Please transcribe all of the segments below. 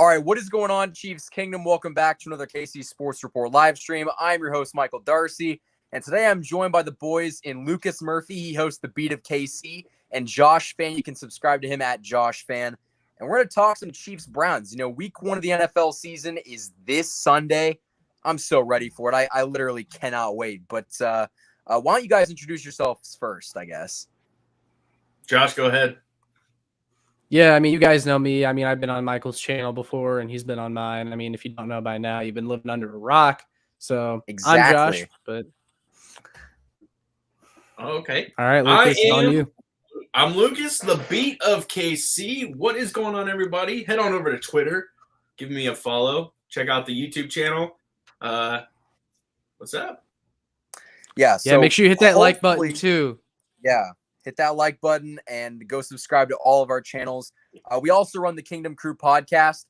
All right, what is going on, Chiefs Kingdom? Welcome back to another KC Sports Report live stream. I'm your host, Michael Darcy, and today I'm joined by the boys in Lucas Murphy. He hosts the Beat of KC, and Josh Fan. You can subscribe to him at Josh Fan. And we're going to talk some Chiefs Browns. You know, week one of the NFL season is this Sunday. I'm so ready for it. I literally cannot wait. But why don't you guys introduce yourselves first, I guess? Josh, go ahead. Yeah, I mean, you guys know me. I mean, I've been on Michael's channel before, and he's been on mine. I mean, if you don't know by now, you've been living under a rock. So Exactly. I'm Josh, but okay. All right, Lucas, it's on you. I'm Lucas, the Beat of KC. What is going on, everybody? Head on over to Twitter. Give me a follow. Check out the YouTube channel. What's up? Yeah, so make sure you hit that like button too. Yeah. Hit that like button and go subscribe to all of our channels. We also run the Kingdom Crew podcast,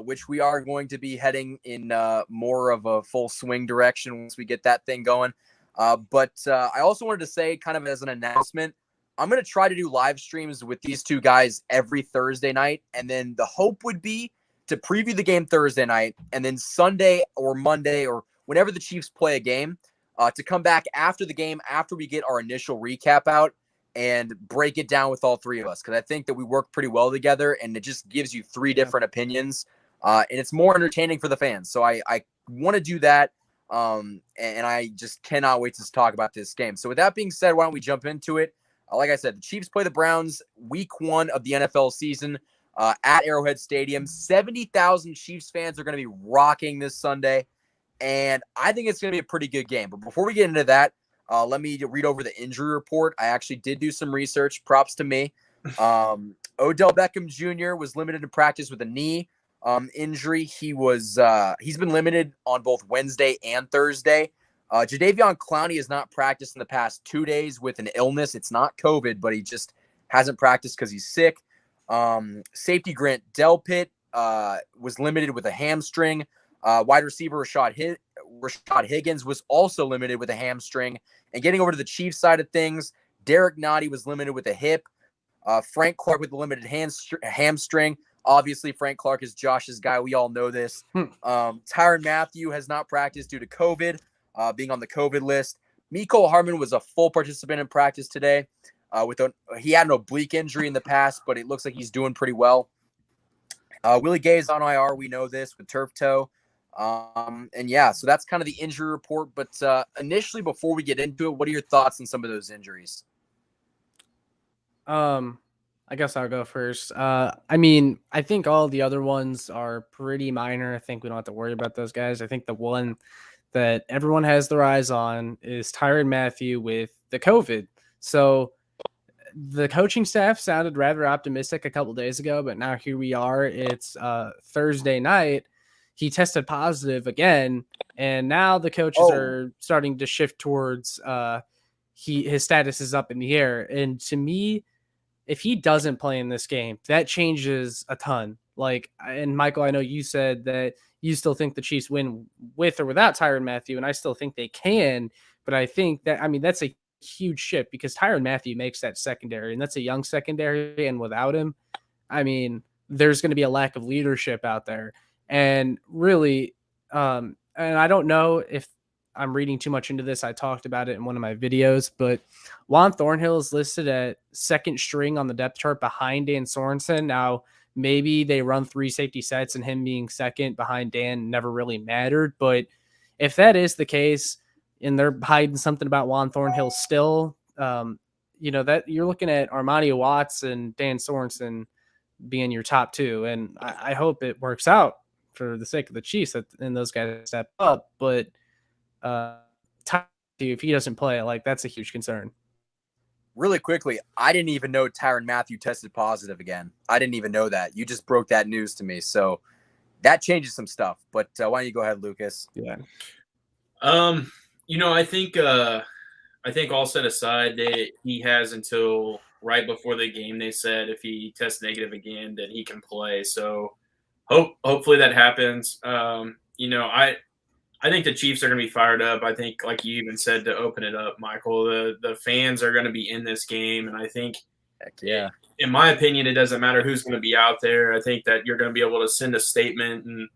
which we are going to be heading in more of a full swing direction once we get that thing going. But I also wanted to say, kind of as an announcement, I'm going to try to do live streams with these two guys every Thursday night. And then the hope would be to preview the game Thursday night, and then Sunday or Monday or whenever the Chiefs play a game, to come back after the game, after we get our initial recap out, and break it down with all three of us, because I think that we work pretty well together, and it just gives you three different opinions, and it's more entertaining for the fans. So I want to do that, and I just cannot wait to talk about this game. So with that being said, why don't we jump into it? Like I said, the Chiefs play the Browns week one of the NFL season at Arrowhead Stadium. 70,000 Chiefs fans are going to be rocking this Sunday, and I think it's going to be a pretty good game. But before we get into that, let me read over the injury report. I actually did do some research. Props to me. Odell Beckham Jr. was limited in practice with a knee injury. He's been limited on both Wednesday and Thursday. Jadeveon Clowney has not practiced in the past 2 days with an illness. It's not COVID, but he just hasn't practiced because he's sick. Safety Grant Delpit was limited with a hamstring. Wide receiver Rashad Higgins was also limited with a hamstring. And getting over to the Chiefs side of things, Derek Nottie was limited with a hip. Frank Clark with a limited hamstring. Obviously, Frank Clark is Josh's guy. We all know this. Tyrann Mathieu has not practiced due to COVID, being on the COVID list. Mecole Hardman was a full participant in practice today. He had an oblique injury in the past, but it looks like he's doing pretty well. Willie Gay is on IR. We know this with turf toe. And yeah, so that's kind of the injury report. But initially, before we get into it, what are your thoughts on some of those injuries? I guess I'll go first. I mean, I think all the other ones are pretty minor. I think we don't have to worry about those guys. I think the one that everyone has their eyes on is Tyrann Mathieu with the COVID. So the coaching staff sounded rather optimistic a couple days ago, but now here we are. It's Thursday night. He tested positive again, and now the coaches are starting to shift towards his status is up in the air. And to me, if he doesn't play in this game, that changes a ton. Like, and Michael, I know you said that you still think the Chiefs win with or without Tyrann Mathieu, and I still think they can. But I think that, I mean, that's a huge shift because Tyrann Mathieu makes that secondary, and that's a young secondary. And without him, I mean, there's going to be a lack of leadership out there. And really, and I don't know if I'm reading too much into this. I talked about it in one of my videos, but Juan Thornhill is listed at second string on the depth chart behind Dan Sorensen. Now, maybe they run 3 safety sets and him being second behind Dan never really mattered. But if that is the case and they're hiding something about Juan Thornhill still, that you're looking at Armani Watts and Dan Sorensen being your top 2. And I hope it works out for the sake of the Chiefs and those guys step up. But if he doesn't play, like, that's a huge concern. Really quickly, I didn't even know Tyrann Mathieu tested positive again. I didn't even know that. You just broke that news to me. So that changes some stuff. But why don't you go ahead, Lucas? Yeah. I think all set aside that he has until right before the game, they said if he tests negative again that he can play. So hopefully that happens. I think the Chiefs are going to be fired up. I think, like you even said to open it up, Michael, the fans are going to be in this game, and I think in my opinion, it doesn't matter who's going to be out there. I think that you're going to be able to send a statement,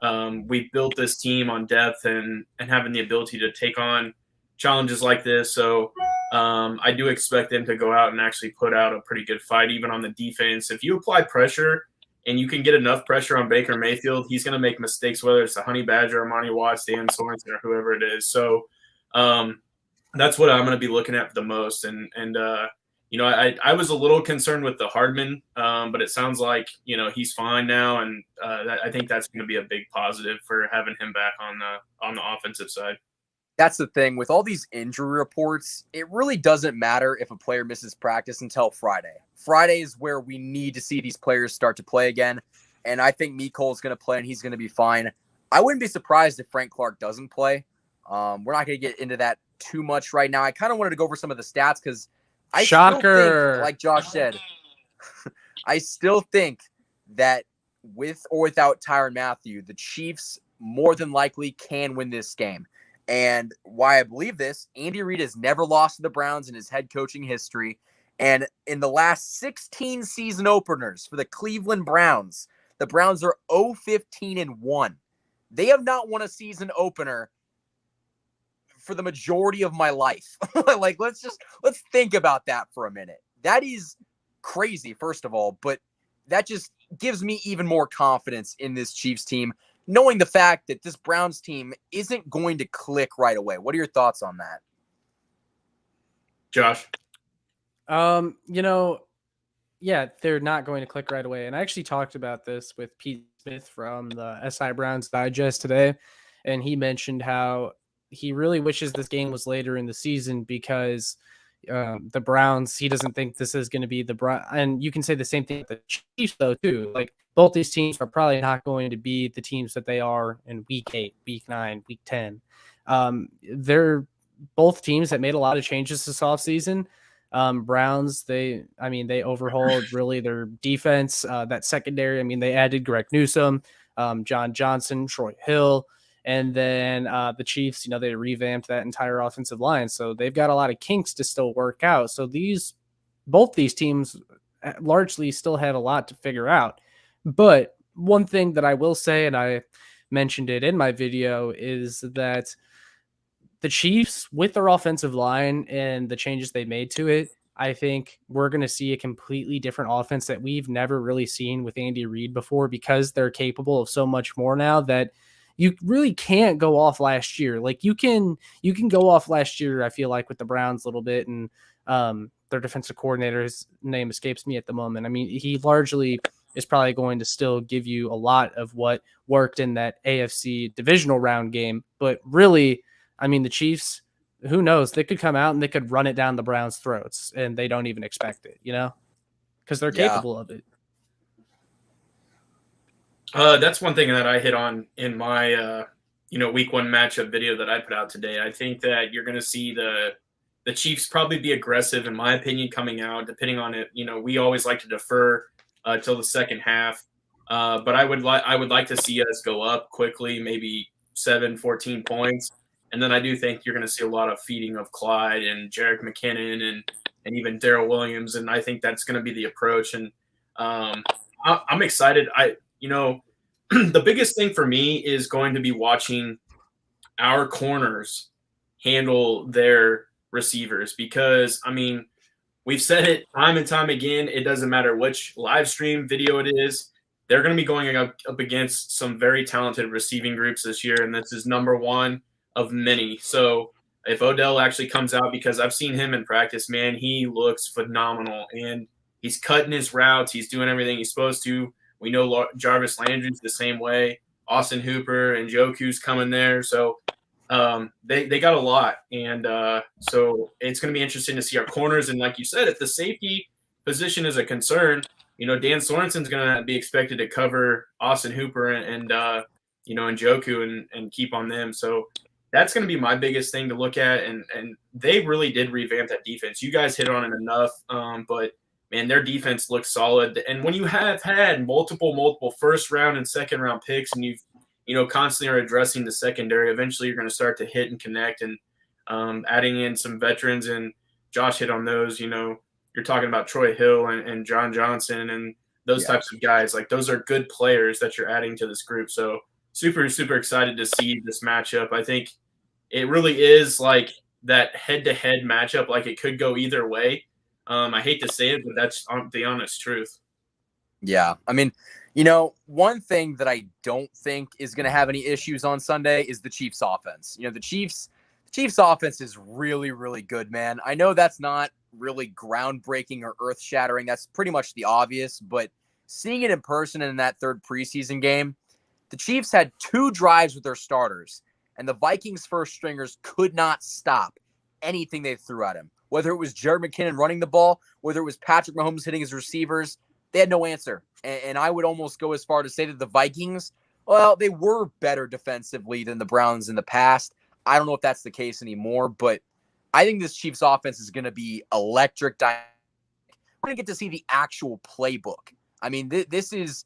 and we've built this team on depth and having the ability to take on challenges like this. So I do expect them to go out and actually put out a pretty good fight, even on the defense. If you apply pressure and you can get enough pressure on Baker Mayfield, he's going to make mistakes, whether it's the Honey Badger, Armani Watts, Dan Sorensen, or whoever it is. So that's what I'm going to be looking at the most. And I was a little concerned with the Hardman, but it sounds like, he's fine now. And I think that's going to be a big positive for having him back on the offensive side. That's the thing with all these injury reports. It really doesn't matter if a player misses practice until Friday. Friday is where we need to see these players start to play again. And I think Mecole is going to play and he's going to be fine. I wouldn't be surprised if Frank Clark doesn't play. We're not going to get into that too much right now. I kind of wanted to go over some of the stats because I still think, like Josh said, I still think that with or without Tyrann Mathieu, the Chiefs more than likely can win this game. And why I believe this, Andy Reid has never lost to the Browns in his head coaching history. And in the last 16 season openers for the Cleveland Browns, the Browns are 0-15-1. They have not won a season opener for the majority of my life. Like, let's think about that for a minute. That is crazy, first of all, but that just gives me even more confidence in this Chiefs team, knowing the fact that this Browns team isn't going to click right away. What are your thoughts on that? Josh? Yeah, they're not going to click right away. And I actually talked about this with Pete Smith from the SI Browns Digest today. And he mentioned how he really wishes this game was later in the season because the Browns, he doesn't think this is going to be the Browns. And you can say the same thing with the Chiefs, though, too. Like, both these teams are probably not going to be the teams that they are in week 8, week 9, week 10. They're both teams that made a lot of changes this offseason. Browns, they overhauled really their defense, that secondary. I mean, they added Greg Newsome, John Johnson, Troy Hill, and then the Chiefs, they revamped that entire offensive line. So they've got a lot of kinks to still work out. So both these teams largely still have a lot to figure out. But one thing that I will say, and I mentioned it in my video, is that the Chiefs, with their offensive line and the changes they made to it, I think we're going to see a completely different offense that we've never really seen with Andy Reid before, because they're capable of so much more now that you really can't go off last year. Like, you can go off last year, I feel like, with the Browns a little bit, and their defensive coordinator's name escapes me at the moment. I mean, he largely is probably going to still give you a lot of what worked in that AFC divisional round game. But really, I mean, the Chiefs, who knows? They could come out and they could run it down the Browns' throats, and they don't even expect it, because they're capable of it. That's one thing that I hit on in my, week 1 matchup video that I put out today. I think that you're going to see the Chiefs probably be aggressive, in my opinion, coming out, depending on it. We always like to defer till the second half. But I would like to see us go up quickly, maybe 7-14 points. And then I do think you're going to see a lot of feeding of Clyde and Jerick McKinnon and even Darrell Williams. And I think that's going to be the approach. And I'm excited. The biggest thing for me is going to be watching our corners handle their receivers, because, I mean, we've said it time and time again. It doesn't matter which live stream video it is. They're going to be going up against some very talented receiving groups this year, and this is number one of many. So if Odell actually comes out, because I've seen him in practice, man, he looks phenomenal, and he's cutting his routes. He's doing everything he's supposed to. We know Jarvis Landry's the same way. Austin Hooper and Njoku's coming there. So they got a lot. And so it's going to be interesting to see our corners. And like you said, if the safety position is a concern, Dan Sorensen's going to be expected to cover Austin Hooper and Njoku and keep on them. So that's going to be my biggest thing to look at. And they really did revamp that defense. You guys hit on it enough, but man, their defense looks solid. And when you have had multiple first round and second round picks, and you've constantly are addressing the secondary, eventually you're going to start to hit and connect, and adding in some veterans. And Josh hit on those. you're talking about Troy Hill and John Johnson and those types of guys. Like, those are good players that you're adding to this group. So super, super excited to see this matchup. I think it really is like that head-to-head matchup. Like, it could go either way. I hate to say it, but that's the honest truth. Yeah. I mean, one thing that I don't think is going to have any issues on Sunday is the Chiefs offense. The Chiefs offense is really, really good, man. I know that's not really groundbreaking or earth-shattering. That's pretty much the obvious, but seeing it in person in that third preseason game, the Chiefs had 2 drives with their starters, and the Vikings first stringers could not stop anything they threw at him. Whether it was Jared McKinnon running the ball, whether it was Patrick Mahomes hitting his receivers, they had no answer. And I would almost go as far to say that the Vikings, well, they were better defensively than the Browns in the past. I don't know if that's the case anymore, but I think this Chiefs offense is going to be electric. We're going to get to see the actual playbook. I mean, this is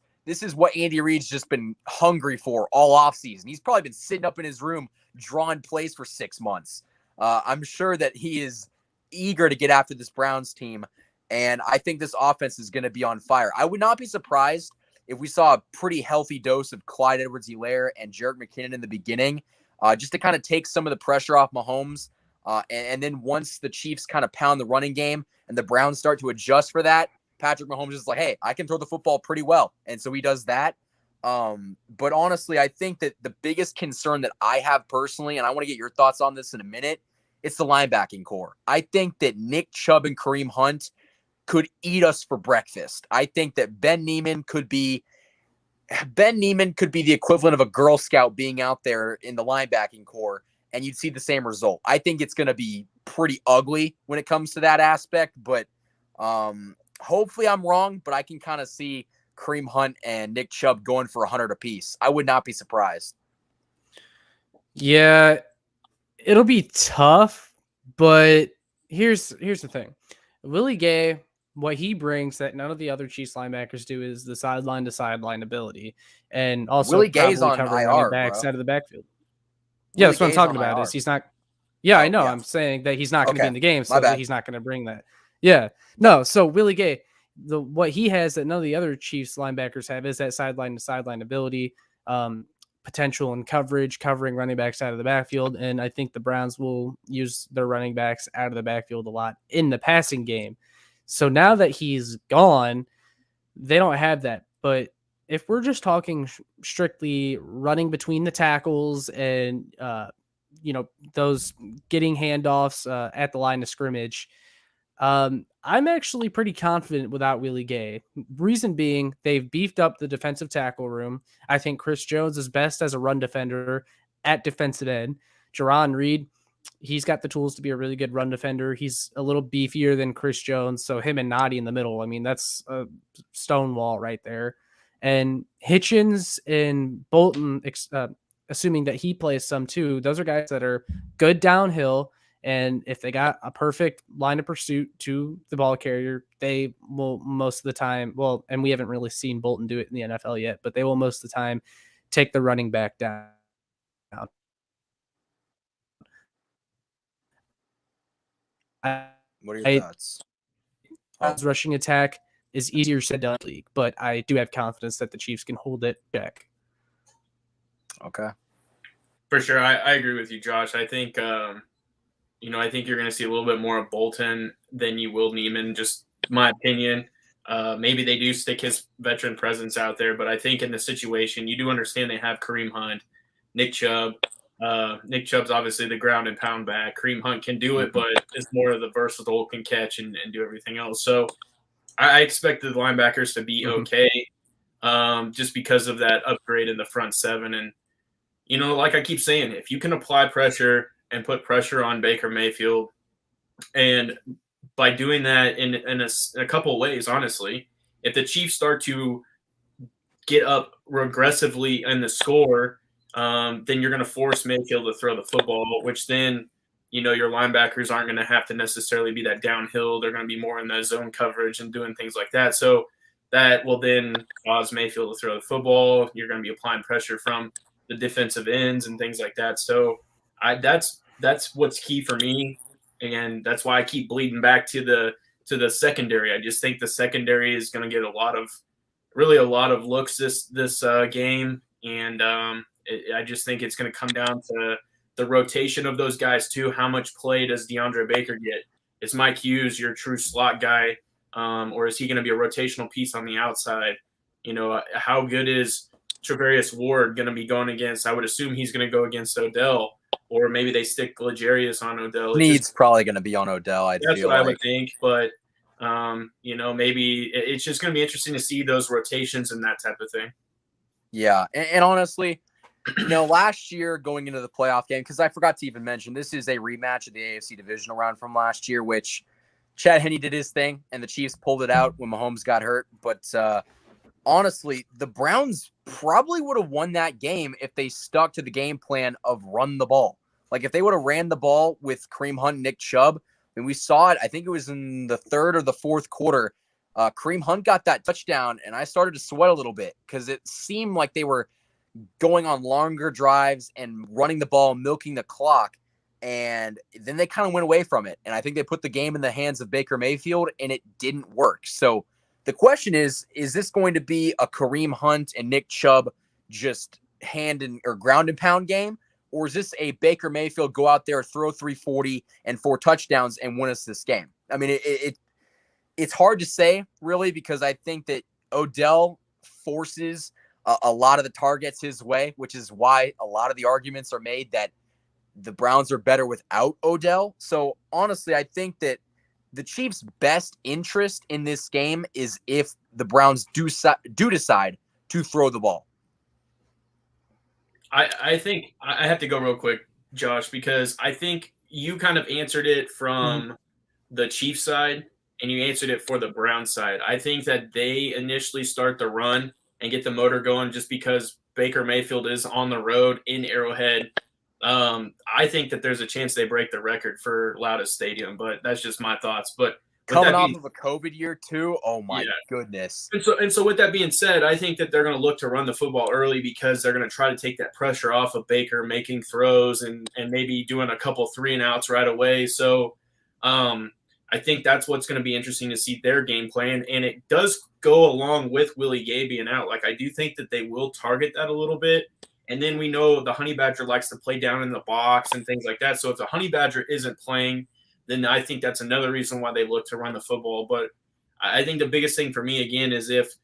what Andy Reid's just been hungry for all offseason. He's probably been sitting up in his room drawing plays for 6 months. I'm sure that he is eager to get after this Browns team, and I think this offense is going to be on fire. I would not be surprised if we saw a pretty healthy dose of Clyde Edwards-Helaire and Jared McKinnon in the beginning, just to kind of take some of the pressure off Mahomes. And then once the Chiefs kind of pound the running game and the Browns start to adjust for that, Patrick Mahomes is like, hey, I can throw the football pretty well. And so he does that. But honestly, I think that the biggest concern that I have personally, and I want to get your thoughts on this in a minute, it's the linebacking core. I think that Nick Chubb and Kareem Hunt could eat us for breakfast. I think that Ben Neiman could be the equivalent of a Girl Scout being out there in the linebacking core, and you'd see the same result. I think it's going to be pretty ugly when it comes to that aspect, but hopefully I'm wrong, but I can kind of see Kareem Hunt and Nick Chubb going for 100 apiece. I would not be surprised. Yeah, it'll be tough, but here's the thing. Willie Gay, what he brings that none of the other Chiefs linebackers do is the sideline to sideline ability, and also Willie Gay's on covering IR, running backs bro. out of the backfield. Willie That's what I'm Gay's talking on about. IR. Is he's not? Yeah, Oh, I know. yeah. I'm saying that he's not going to be in the game, My so bad. he's not going to bring that. Yeah, no. So Willie Gay, what he has that none of the other Chiefs linebackers have is that sideline to sideline ability, potential in coverage, covering running backs out of the backfield, and I think the Browns will use their running backs out of the backfield a lot in the passing game. So now that he's gone, they don't have that. But if we're just talking strictly running between the tackles and those getting handoffs at the line of scrimmage, I'm actually pretty confident without Willie Gay. Reason being, they've beefed up the defensive tackle room. I think Chris Jones is best as a run defender at defensive end. Jaron Reed, he's got the tools to be a really good run defender. He's a little beefier than Chris Jones, so him and Noddy in the middle, I mean, that's a stone wall right there. And Hitchens and Bolton, assuming that he plays some too, those are guys that are good downhill. And if they got a perfect line of pursuit to the ball carrier, they will most of the time, well, and we haven't really seen Bolton do it in the NFL yet, but they will most of the time take the running back down. What are your thoughts? Rushing attack is easier said than done in the league, but I do have confidence that the Chiefs can hold it back. Okay. For sure. I agree with you, Josh. I think, I think you're going to see a little bit more of Bolton than you will Neiman, just my opinion. Maybe they do stick his veteran presence out there, but I think in the situation, you do understand they have Kareem Hunt, Nick Chubb. Nick Chubb's obviously the ground and pound back. Kareem Hunt can do it, but it's more of the versatile, can catch and do everything else. So I expect the linebackers to be okay, just because of that upgrade in the front seven. And, like I keep saying, if you can apply pressure and put pressure on Baker Mayfield, and by doing that in a couple of ways, honestly, if the Chiefs start to get up regressively in the score, then you're going to force Mayfield to throw the football, which then, your linebackers aren't going to have to necessarily be that downhill. They're going to be more in that zone coverage and doing things like that. So that will then cause Mayfield to throw the football. You're going to be applying pressure from the defensive ends and things like that. So that's what's key for me. And that's why I keep bleeding back to to the secondary. I just think the secondary is going to get a lot of looks this game, and I just think it's going to come down to the rotation of those guys too. How much play does DeAndre Baker get? Is Mike Hughes your true slot guy, or is he going to be a rotational piece on the outside? How good is Travarius Ward going to be going against? I would assume he's going to go against Odell, or maybe they stick L'Jarius on Odell. Needs probably going to be on Odell. That's what I would think, but maybe it's just going to be interesting to see those rotations and that type of thing. Yeah, and honestly, last year going into the playoff game, because I forgot to even mention, this is a rematch of the AFC divisional round from last year, which Chad Henne did his thing, and the Chiefs pulled it out when Mahomes got hurt. But honestly, the Browns probably would have won that game if they stuck to the game plan of run the ball. Like if they would have ran the ball with Kareem Hunt, Nick Chubb, and we saw it, I think it was in the third or the fourth quarter, Kareem Hunt got that touchdown, and I started to sweat a little bit because it seemed like they were going on longer drives and running the ball, milking the clock, and then they kind of went away from it. And I think they put the game in the hands of Baker Mayfield, and it didn't work. So the question is this going to be a Kareem Hunt and Nick Chubb just ground and pound game? Or is this a Baker Mayfield go out there, throw 340 and 4 touchdowns and win us this game? I mean, it's hard to say, really, because I think that Odell forces a lot of the targets his way, which is why a lot of the arguments are made that the Browns are better without Odell. So, honestly, I think that the Chiefs' best interest in this game is if the Browns do decide to throw the ball. I think I have to go real quick, Josh, because I think you kind of answered it from the Chiefs side and you answered it for the Browns side. I think that they initially start the run and get the motor going just because Baker Mayfield is on the road in Arrowhead. I think that there's a chance they break the record for loudest stadium, but that's just my thoughts. But coming off of a COVID year too, oh my goodness. And so with that being said, I think that they're going to look to run the football early because they're going to try to take that pressure off of Baker making throws and maybe doing a couple 3-and-outs right away. So I think that's what's going to be interesting to see their game plan. And it does go along with Willie Gay being out. Like, I do think that they will target that a little bit. And then we know the Honey Badger likes to play down in the box and things like that. So if the Honey Badger isn't playing, then I think that's another reason why they look to run the football. But I think the biggest thing for me, again, is if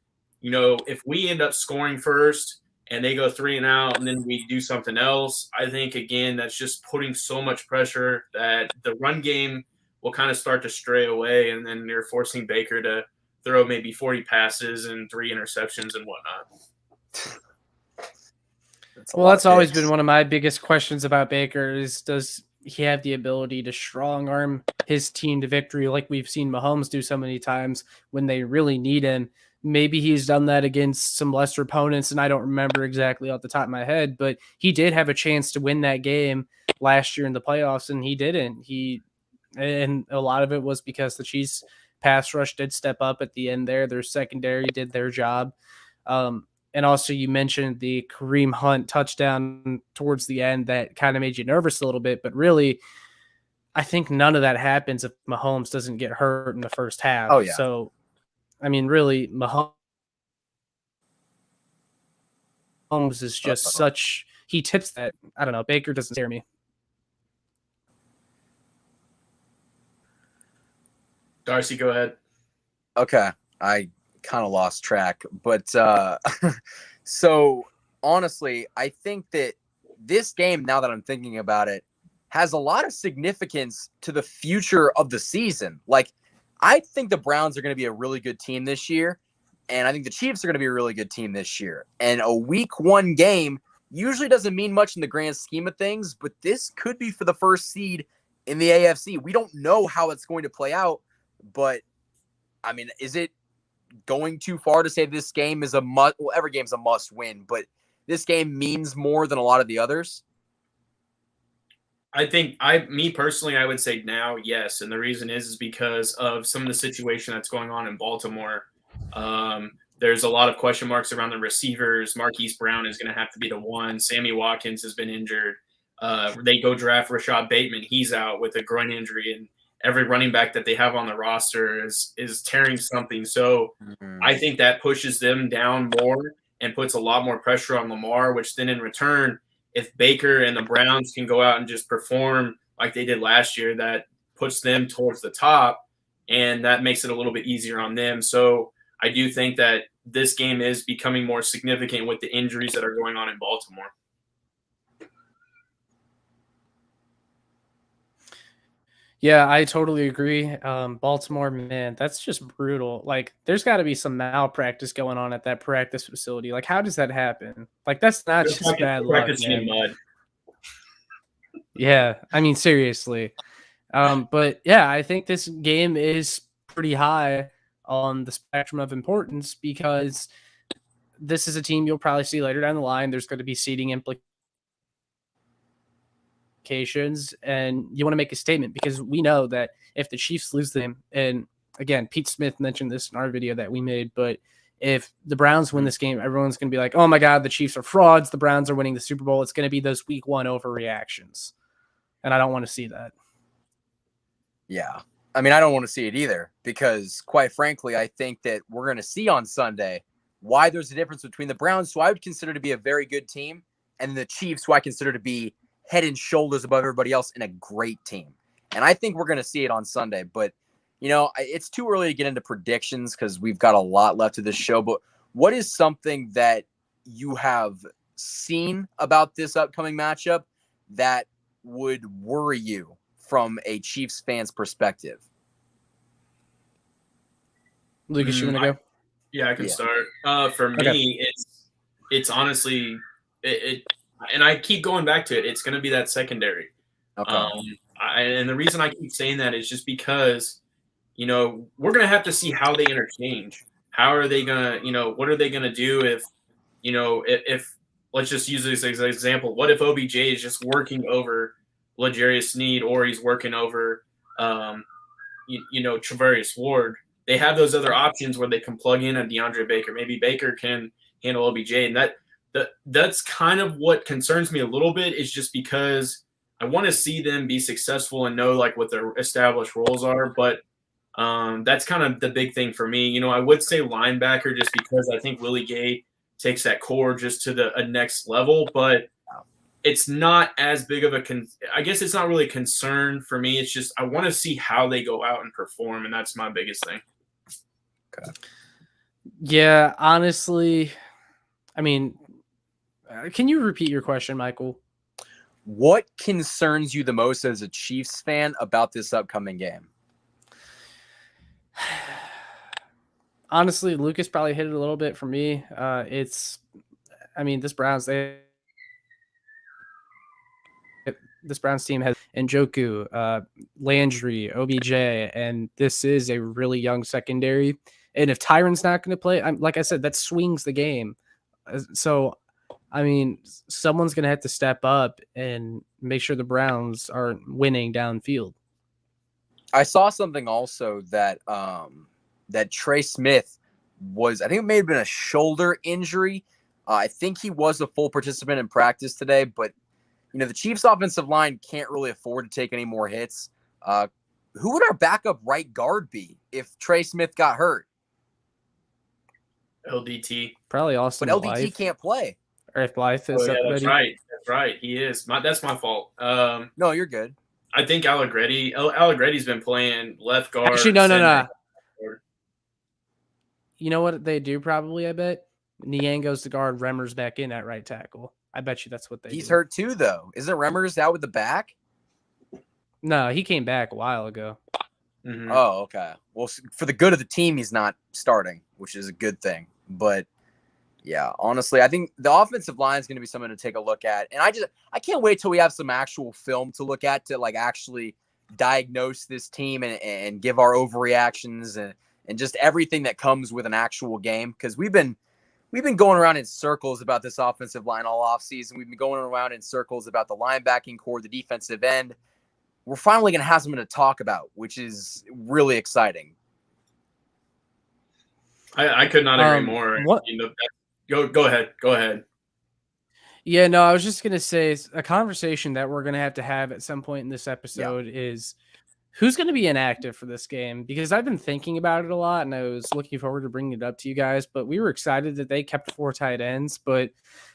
we end up scoring first and they go 3-and-out and then we do something else, I think, again, that's just putting so much pressure that the run game will kind of start to stray away. And then you're forcing Baker to throw maybe 40 passes and 3 interceptions and whatnot. That's always been one of my biggest questions about Baker is, does he have the ability to strong arm his team to victory like we've seen Mahomes do so many times when they really need him? Maybe he's done that against some lesser opponents, and I don't remember exactly off the top of my head, but he did have a chance to win that game last year in the playoffs, and he didn't. And a lot of it was because the Chiefs pass rush did step up at the end there. Their secondary did their job. And also you mentioned the Kareem Hunt touchdown towards the end that kind of made you nervous a little bit, but really I think none of that happens if Mahomes doesn't get hurt in the first half. Oh, yeah. So, I mean, really, Mahomes is just he tips that. I don't know. Baker doesn't scare me. Darcy, go ahead. Okay. I kind of lost track, but so honestly, I think that this game, now that I'm thinking about it, has a lot of significance to the future of the season. Like, I think the Browns are going to be a really good team this year, and I think the Chiefs are going to be a really good team this year. And a week 1 game usually doesn't mean much in the grand scheme of things, but this could be for the first seed in the AFC. We don't know how it's going to play out, but I mean, is it going too far to say this game is a must? Well, every game's a must win, but this game means more than a lot of the others. I think me personally, I would say now, yes. And the reason is because of some of the situation that's going on in Baltimore. There's a lot of question marks around the receivers. Marquise Brown is going to have to be the one. Sammy Watkins has been injured. They go draft Rashad Bateman. He's out with a groin injury. And every running back that they have on the roster is tearing something. So I think that pushes them down more and puts a lot more pressure on Lamar, which then in return, if Baker and the Browns can go out and just perform like they did last year, that puts them towards the top, and that makes it a little bit easier on them. So I do think that this game is becoming more significant with the injuries that are going on in Baltimore. Yeah, I totally agree. Baltimore, man, that's just brutal. Like, there's got to be some malpractice going on at that practice facility. Like, how does that happen? Like, that's not just bad luck, man. Mud. Yeah, I mean, seriously. But yeah, I think this game is pretty high on the spectrum of importance because this is a team you'll probably see later down the line. There's going to be seeding implications, and you want to make a statement because we know that if the Chiefs lose them, and again, Pete Smith mentioned this in our video that we made, but if the Browns win this game, everyone's going to be like, oh my God, the Chiefs are frauds. The Browns are winning the Super Bowl. It's going to be those week one overreactions. And I don't want to see that. Yeah. I mean, I don't want to see it either because, quite frankly, I think that we're going to see on Sunday why there's a difference between the Browns, who I would consider to be a very good team, and the Chiefs, who I consider to be head and shoulders above everybody else and a great team. And I think we're going to see it on Sunday. But, you know, it's too early to get into predictions because we've got a lot left of this show. But what is something that you have seen about this upcoming matchup that would worry you from a Chiefs fan's perspective? Lucas, you want to go? Yeah, I can start. For me, it's honestly it, and I keep going back to it. It's going to be that secondary. Okay. And the reason I keep saying that is just because, you know, we're going to have to see how they interchange. How are they going to, you know, what are they going to do if, you know, if let's just use this as an example. What if OBJ is just working over L'Jarius Sneed or he's working over, you know, Travarius Ward? They have those other options where they can plug in a DeAndre Baker. Maybe Baker can handle OBJ. And that's kind of what concerns me a little bit, is just because I want to see them be successful and know like what their established roles are. But that's kind of the big thing for me. You know, I would say linebacker just because I think Willie Gay takes that core just to a next level, but it's not as big of I guess it's not really a concern for me. It's just I want to see how they go out and perform, and that's my biggest thing. Okay. Yeah, honestly, I mean, can you repeat your question, Michael? What concerns you the most as a Chiefs fan about this upcoming game? Honestly, Lucas probably hit it a little bit for me. This Browns team has Njoku, Landry, OBJ, and this is a really young secondary. And if Tyron's not going to play, like I said, that swings the game. So, I mean, someone's going to have to step up and make sure the Browns are winning downfield. I saw something also that that Trey Smith was, I think it may have been a shoulder injury. I think he was a full participant in practice today, but you know, the Chiefs offensive line can't really afford to take any more hits. Who would our backup right guard be if Trey Smith got hurt? LDT. Probably Austin. But LDT Blythe. Can't play. Or if Blythe is up that's right. That's right. He is. That's my fault. No, you're good. I think Allegretti's been playing left guard. Actually, no. You know what they do probably, I bet? Niang goes to guard, Remmers back in at right tackle. I bet you that's what they do. He's hurt too, though. Isn't Remmers out with the back? No, he came back a while ago. Mm-hmm. Oh, okay. Well, for the good of the team, he's not starting, which is a good thing. But yeah, honestly, I think the offensive line is going to be something to take a look at. And I can't wait till we have some actual film to look at to like actually diagnose this team and give our overreactions and just everything that comes with an actual game. Because we've been going around in circles about this offensive line all offseason. We've been going around in circles about the linebacking core, the defensive end. We're finally going to have something to talk about, which is really exciting. I could not agree more. You know, go ahead. Yeah, no, I was just going to say a conversation that we're going to have at some point in this episode is Who's going to be inactive for this game? Because I've been thinking about it a lot, and I was looking forward to bringing it up to you guys. But we were excited that they kept 4 tight ends. But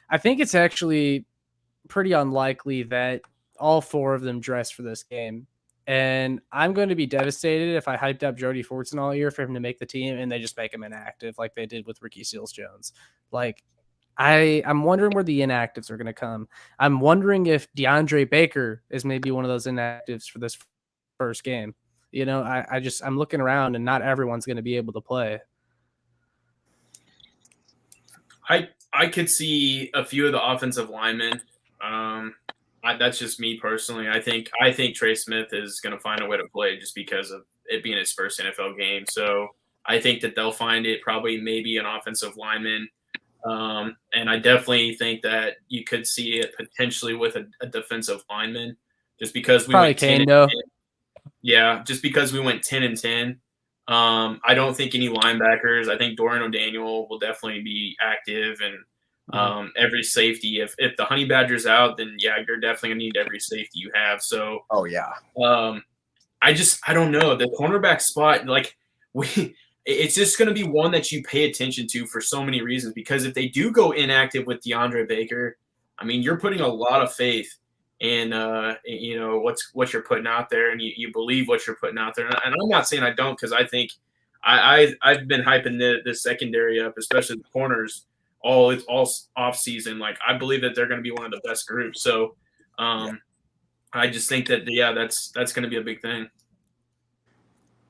I think it's actually pretty unlikely that all 4 of them dress for this game. And I'm going to be devastated if I hyped up Jody Fortson all year for him to make the team and they just make him inactive like they did with Ricky Seals-Jones. Like, I'm wondering where the inactives are going to come. I'm wondering if DeAndre Baker is maybe one of those inactives for this first game. You know, I'm looking around and not everyone's going to be able to play. I could see a few of the offensive linemen. That's just me personally. I think Trey Smith is going to find a way to play just because of it being his first NFL game. So I think that they'll find it probably maybe an offensive lineman. And I definitely think that you could see it potentially with a defensive lineman just because we Probably went 10 Kane, and though. 10. Yeah, just because we went 10 and 10. I don't think any linebackers. I think Dorian O'Daniel will definitely be active, and every safety. If the Honey Badger's out, then yeah, you're definitely gonna need every safety you have. So, Oh yeah. I don't know the cornerback spot. Like it's just gonna be one that you pay attention to for so many reasons. Because if they do go inactive with DeAndre Baker, I mean, you're putting a lot of faith in what you're putting out there, and you believe what you're putting out there. And I'm not saying I don't, because I think I've been hyping the secondary up, especially the corners, all off season. Like I believe that they're going to be one of the best groups. So I just think that that's going to be a big thing.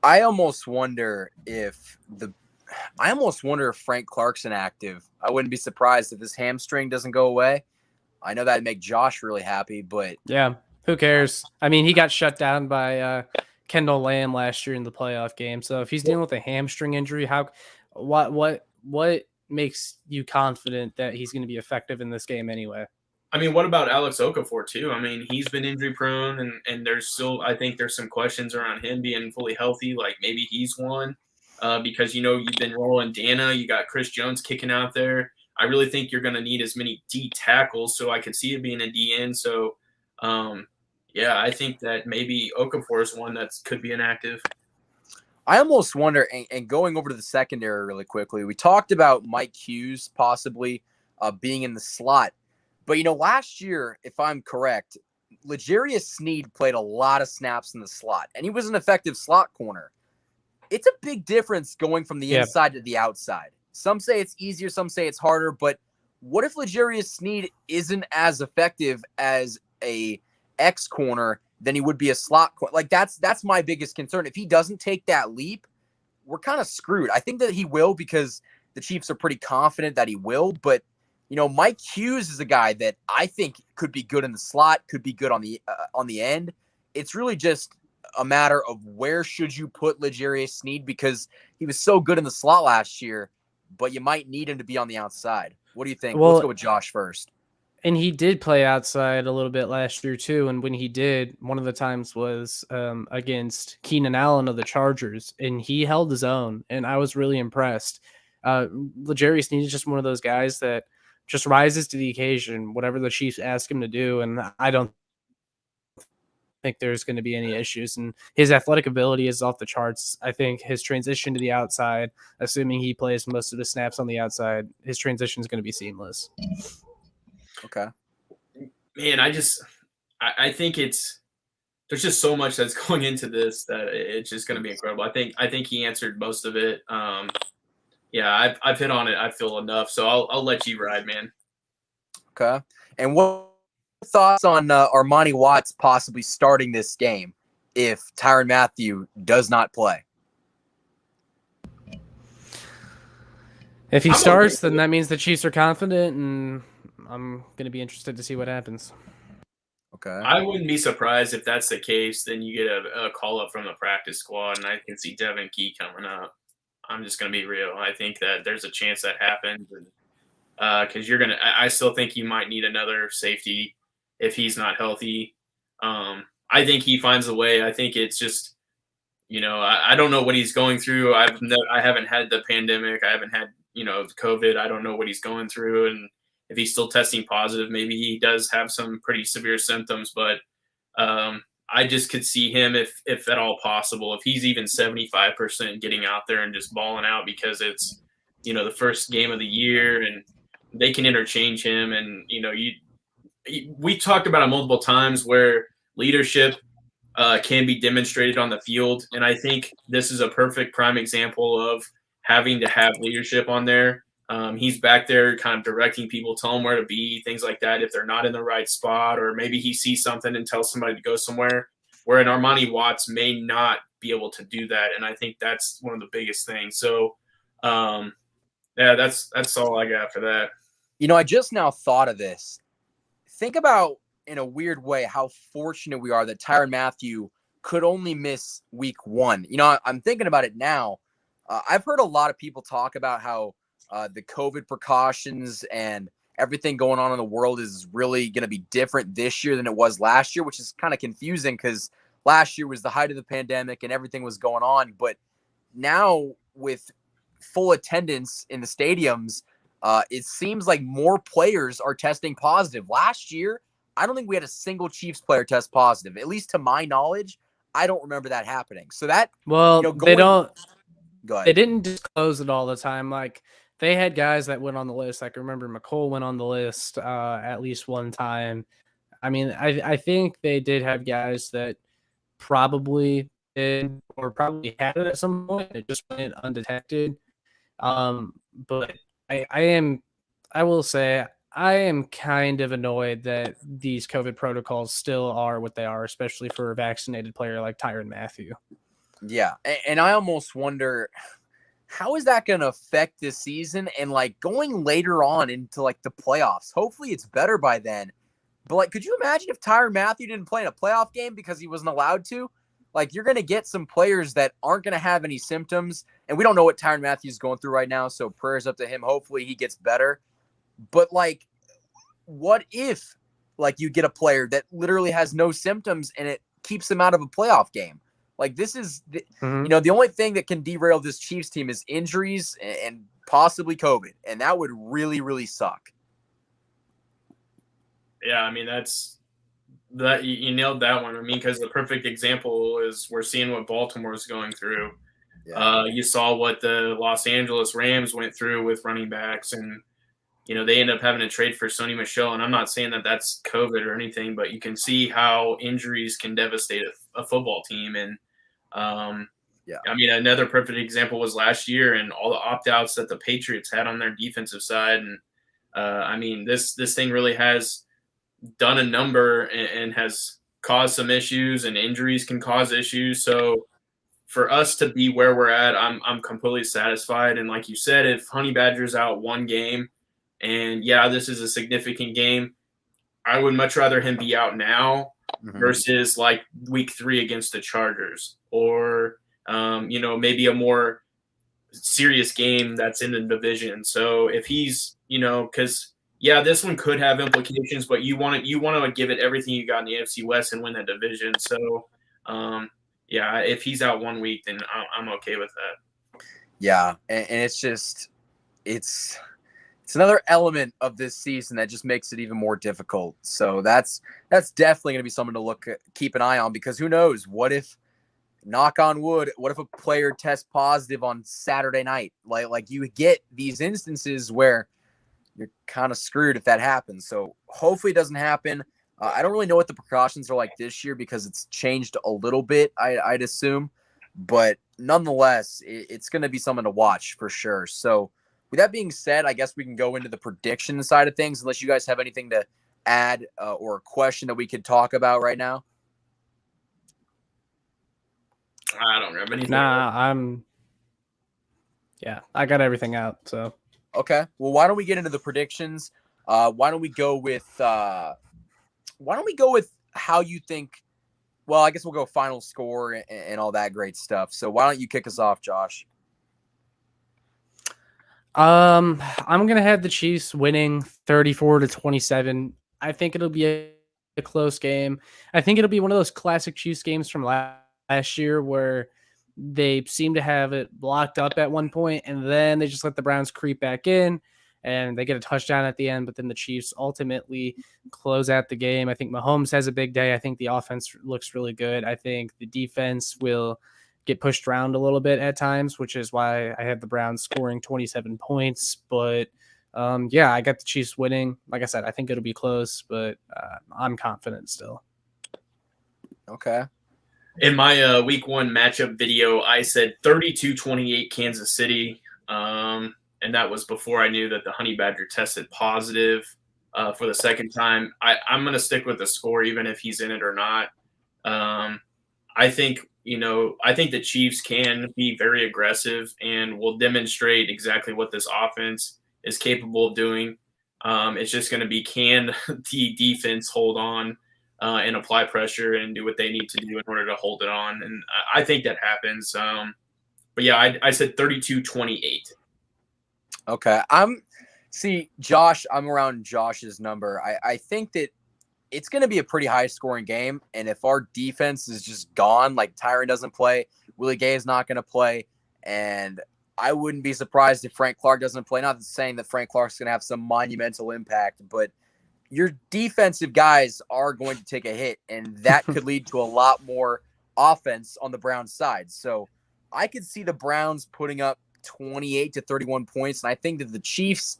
I almost wonder if Frank Clark's inactive. I wouldn't be surprised if his hamstring doesn't go away. I know that'd make Josh really happy, but yeah, who cares? I mean, he got shut down by Kendall Lamb last year in the playoff game. So if he's dealing with a hamstring injury, what makes you confident that he's going to be effective in this game anyway? I mean, what about Alex Okafor too? I mean, he's been injury prone, and I think there's some questions around him being fully healthy. Like maybe he's one because you've been rolling Dana, you got Chris Jones kicking out there. I really think you're going to need as many D tackles, so I could see it being a DN. So, I think that maybe Okafor is one that could be inactive. I almost wonder, and going over to the secondary really quickly, we talked about Mike Hughes possibly being in the slot. But, last year, if I'm correct, L'Jarius Sneed played a lot of snaps in the slot, and he was an effective slot corner. It's a big difference going from the inside to the outside. Some say it's easier, some say it's harder, but what if L'Jarius Sneed isn't as effective as a X corner than he would be a slot corner? Like that's my biggest concern. If he doesn't take that leap, we're kind of screwed. I think that he will because the Chiefs are pretty confident that he will, but Mike Hughes is a guy that I think could be good in the slot, could be good on the end. It's really just a matter of where should you put L'Jarius Sneed, because he was so good in the slot last year, but you might need him to be on the outside. What do you think? Well, let's go with Josh first. And he did play outside a little bit last year too. And when he did, one of the times was against Keenan Allen of the Chargers, and he held his own. And I was really impressed. L'Jarius Sneed is just one of those guys that just rises to the occasion, whatever the Chiefs ask him to do. And I don't think there's going to be any issues. And his athletic ability is off the charts. I think his transition to the outside, assuming he plays most of the snaps on the outside, his transition is going to be seamless. Okay. Man, I think there's just so much that's going into this that it's just going to be incredible. I think he answered most of it. I've hit on it. I feel enough. So I'll let you ride, man. Okay. And what thoughts on Armani Watts possibly starting this game if Tyrann Mathieu does not play? If he starts, then that means the Chiefs are confident, and I'm going to be interested to see what happens. Okay. I wouldn't be surprised if that's the case. Then you get a call up from the practice squad, and I can see Devin Key coming up. I'm just going to be real. I think that there's a chance that happens, because I still think you might need another safety if he's not healthy. I think he finds a way. I think it's just, I don't know what he's going through. I haven't had the pandemic. I haven't had, COVID. I don't know what he's going through. And if he's still testing positive, maybe he does have some pretty severe symptoms. But I just could see him, if at all possible, if he's even 75% getting out there and just balling out because it's, the first game of the year and they can interchange him. And, we talked about it multiple times where leadership can be demonstrated on the field. And I think this is a perfect prime example of having to have leadership on there. He's back there kind of directing people, tell them where to be, things like that, if they're not in the right spot, or maybe he sees something and tells somebody to go somewhere, where an Armani Watts may not be able to do that. And I think that's one of the biggest things. So, yeah, that's all I got for that. I just now thought of this. Think about, in a weird way, how fortunate we are that Tyrann Mathieu could only miss week 1. I'm thinking about it now. I've heard a lot of people talk about how the COVID precautions and everything going on in the world is really going to be different this year than it was last year, which is kind of confusing because last year was the height of the pandemic and everything was going on. But now with full attendance in the stadiums, it seems like more players are testing positive. Last year, I don't think we had a single Chiefs player test positive. At least to my knowledge, I don't remember that happening. So that, they don't. Go ahead. They didn't disclose it all the time. Like, they had guys that went on the list. Like, I remember McCole went on the list at least one time. I mean, I think they did have guys that probably did or probably had it at some point. It just went undetected. But I will say, I am kind of annoyed that these COVID protocols still are what they are, especially for a vaccinated player like Tyrann Mathieu. Yeah, and I almost wonder, how is that going to affect this season and going later on into the playoffs? Hopefully it's better by then. But could you imagine if Tyrann Mathieu didn't play in a playoff game because he wasn't allowed to? You're going to get some players that aren't going to have any symptoms, and we don't know what Tyrann Mathieu is going through right now, so prayers up to him. Hopefully he gets better. But what if you get a player that literally has no symptoms and it keeps him out of a playoff game? This is the only thing that can derail this Chiefs team is injuries and possibly COVID, and that would really, really suck. Yeah, I mean, that you nailed that one. I mean, because the perfect example is we're seeing what Baltimore is going through. Yeah. You saw what the Los Angeles Rams went through with running backs, and they end up having to trade for Sony Michel. And I'm not saying that that's COVID or anything, but you can see how injuries can devastate a football team. And yeah, I mean, another perfect example was last year and all the opt-outs that the Patriots had on their defensive side. And I mean, this thing really has done a number and has caused some issues, and injuries can cause issues. So for us to be where we're at, I'm completely satisfied. And like you said, if Honey Badger's out one game, and yeah, this is a significant game, I would much rather him be out now versus week 3 against the Chargers, or maybe a more serious game that's in the division. So if he's, because yeah, this one could have implications, but you want to give it everything you got in the AFC West and win that division. So yeah, if he's out 1 week, then I'm okay with that. Yeah, and it's just it's another element of this season that just makes it even more difficult. So that's definitely going to be something to keep an eye on, because who knows? What if, knock on wood, what if a player tests positive on Saturday night? Like you get these instances where you're kind of screwed if that happens. So hopefully it doesn't happen. I don't really know what the precautions are like this year because it's changed a little bit, I'd assume. But nonetheless, it's going to be something to watch for sure. So with that being said, I guess we can go into the prediction side of things, unless you guys have anything to add or a question that we could talk about right now. I don't have anything. I got everything out. So okay, well, why don't we get into the predictions? Why don't we go with how you think? Well, I guess we'll go final score and all that great stuff. So why don't you kick us off, Josh? I'm gonna have the Chiefs winning 34-27. I think it'll be a close game. I think it'll be one of those classic Chiefs games from last year where they seem to have it blocked up at one point, and then they just let the Browns creep back in, and they get a touchdown at the end, but then the Chiefs ultimately close out the game. I think Mahomes has a big day. I think the offense looks really good. I think the defense will get pushed around a little bit at times, which is why I had the Browns scoring 27 points. But yeah, I got the Chiefs winning. Like I said, I think it'll be close, but I'm confident still. Okay. In my week 1 matchup video, I said 32-28 Kansas City. And that was before I knew that the Honey Badger tested positive for the second time. I'm going to stick with the score, even if he's in it or not. I think the Chiefs can be very aggressive and will demonstrate exactly what this offense is capable of doing. It's just going to be, can the defense hold on and apply pressure and do what they need to do in order to hold it on? And I think that happens. But yeah, I said 32-28. Okay. Josh, I'm around Josh's number. I think that it's going to be a pretty high scoring game. And if our defense is just gone, like Tyron doesn't play, Willie Gay is not going to play. And I wouldn't be surprised if Frank Clark doesn't play. Not saying that Frank Clark's going to have some monumental impact, but your defensive guys are going to take a hit, and that could lead to a lot more offense on the Browns side. So I could see the Browns putting up 28 to 31 points. And I think that the Chiefs,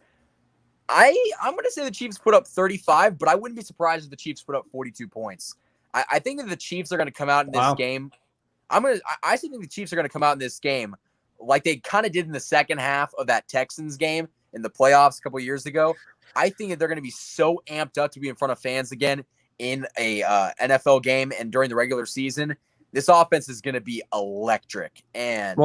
I'm going to say the Chiefs put up 35, but I wouldn't be surprised if the Chiefs put up 42 points. I think that the Chiefs are going to come out in this game. I think the Chiefs are going to come out in this game like they kind of did in the second half of that Texans game in the playoffs a couple of years ago. I think that they're going to be so amped up to be in front of fans again in a NFL game and during the regular season. This offense is going to be electric. And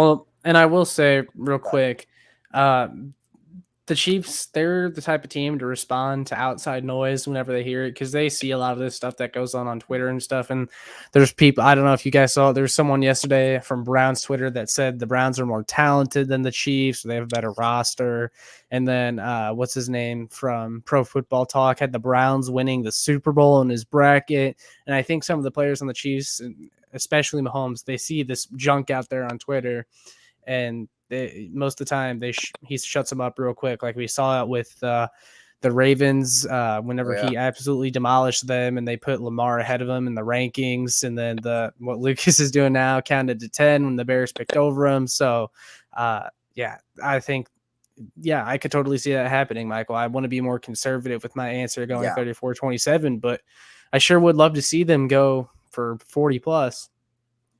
I will say real quick, the Chiefs, they're the type of team to respond to outside noise whenever they hear it, because they see a lot of this stuff that goes on Twitter and stuff. And there's people, I don't know if you guys saw, there's someone yesterday from Browns Twitter that said the Browns are more talented than the Chiefs. They have a better roster. And then what's his name from Pro Football Talk had the Browns winning the Super Bowl in his bracket. And I think some of the players on the Chiefs, especially Mahomes, they see this junk out there on Twitter, and most of the time he shuts them up real quick. Like we saw it with the Ravens whenever he absolutely demolished them, and they put Lamar ahead of him in the rankings. And then what Lucas is doing now, counted to 10 when the Bears picked over him. So I think, I could totally see that happening, Michael. I want to be more conservative with my answer going 34-27, but I sure would love to see them go for 40 plus.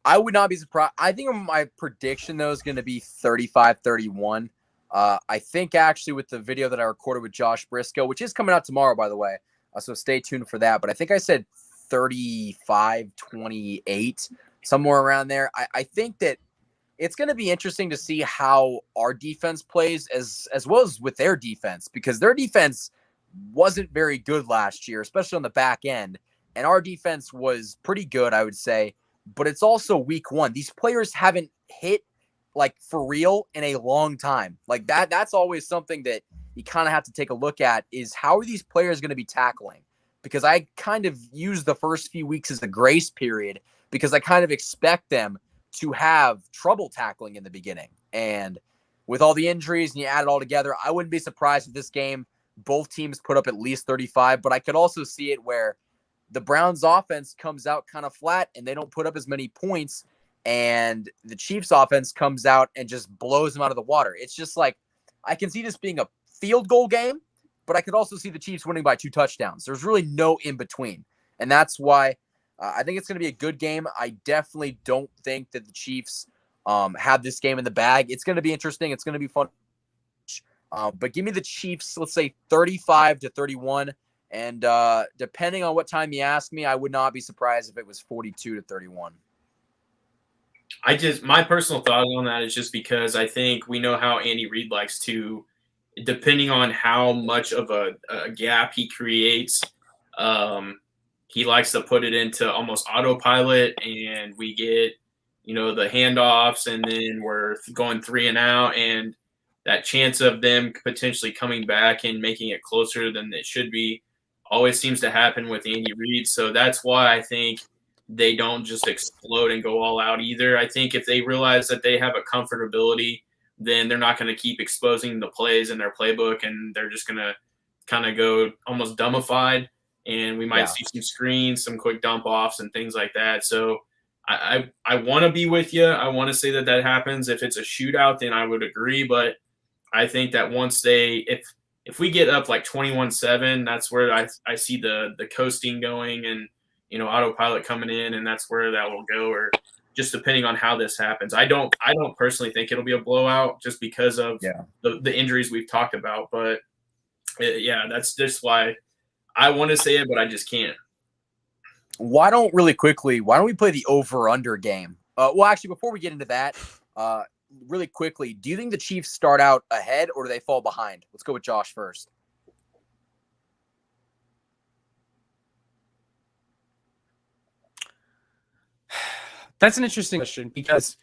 I would not be surprised. I think my prediction, though, is going to be 35-31. I think actually with the video that I recorded with Josh Briscoe, which is coming out tomorrow, by the way, so stay tuned for that. But I think I said 35-28, somewhere around there. I think that it's going to be interesting to see how our defense plays as well as with their defense, because their defense wasn't very good last year, especially on the back end. And our defense was pretty good, I would say. But it's also week 1. These players haven't hit like for real in a long time. Like that's always something that you kind of have to take a look at, is how are these players going to be tackling? Because I kind of use the first few weeks as a grace period, because I kind of expect them to have trouble tackling in the beginning. And with all the injuries and you add it all together, I wouldn't be surprised if this game, both teams put up at least 35, but I could also see it where the Browns offense comes out kind of flat and they don't put up as many points, and the Chiefs offense comes out and just blows them out of the water. It's just like, I can see this being a field goal game, but I could also see the Chiefs winning by 2 touchdowns. There's really no in between. And that's why I think it's going to be a good game. I definitely don't think that the Chiefs have this game in the bag. It's going to be interesting. It's going to be fun. But give me the Chiefs, let's say 35-31. And depending on what time you ask me, I would not be surprised if it was 42-31. My personal thought on that is just because I think we know how Andy Reid likes to, depending on how much of a gap he creates, he likes to put it into almost autopilot, and we get, the handoffs, and then we're going 3 and out, and that chance of them potentially coming back and making it closer than it should be always seems to happen with Andy Reid. So that's why I think they don't just explode and go all out either. I think if they realize that they have a comfortability then they're not going to keep exposing the plays in their playbook, and they're just going to kind of go almost dumbified, and we might see some screens, some quick dump offs, and things like that. So I want to be with you. I want to say that happens. If it's a shootout, then I would agree. But I think that once if we get up like 21-7, that's where I see the coasting going, and autopilot coming in, and that's where that will go. Or just depending on how this happens. I don't personally think it'll be a blowout just because of the injuries we've talked about. But that's just why I want to say it, but I just can't. Why don't we play the over-under game? Well, actually, before we get into that, really quickly, do you think the Chiefs start out ahead or do they fall behind? Let's go with Josh first. That's an interesting question because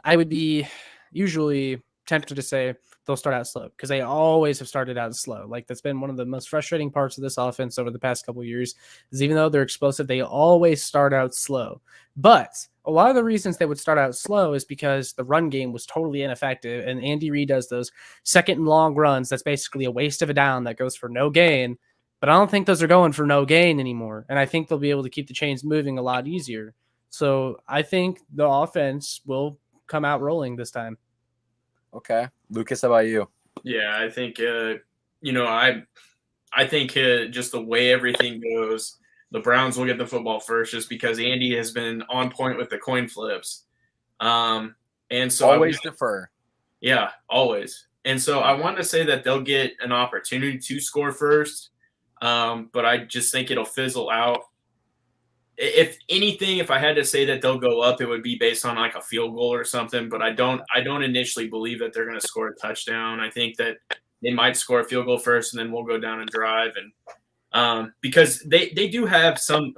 I would be usually tempted to say they'll start out slow because they always have started out slow. Like that's been one of the most frustrating parts of this offense over the past couple of years is even though they're explosive, they always start out slow. But a lot of the reasons they would start out slow is because the run game was totally ineffective. And Andy Reid does those second and long runs. That's basically a waste of a down that goes for no gain. But I don't think those are going for no gain anymore. And I think they'll be able to keep the chains moving a lot easier. So I think the offense will come out rolling this time. Okay. Lucas, how about you? Yeah, I think, I think just the way everything goes, the Browns will get the football first just because Andy has been on point with the coin flips. And so always defer. Yeah, always. And so I want to say that they'll get an opportunity to score first. But I just think it'll fizzle out. If anything, if I had to say that they'll go up, it would be based on like a field goal or something. But I don't initially believe that they're going to score a touchdown. I think that they might score a field goal first, and then we'll go down and drive. And because they do have some,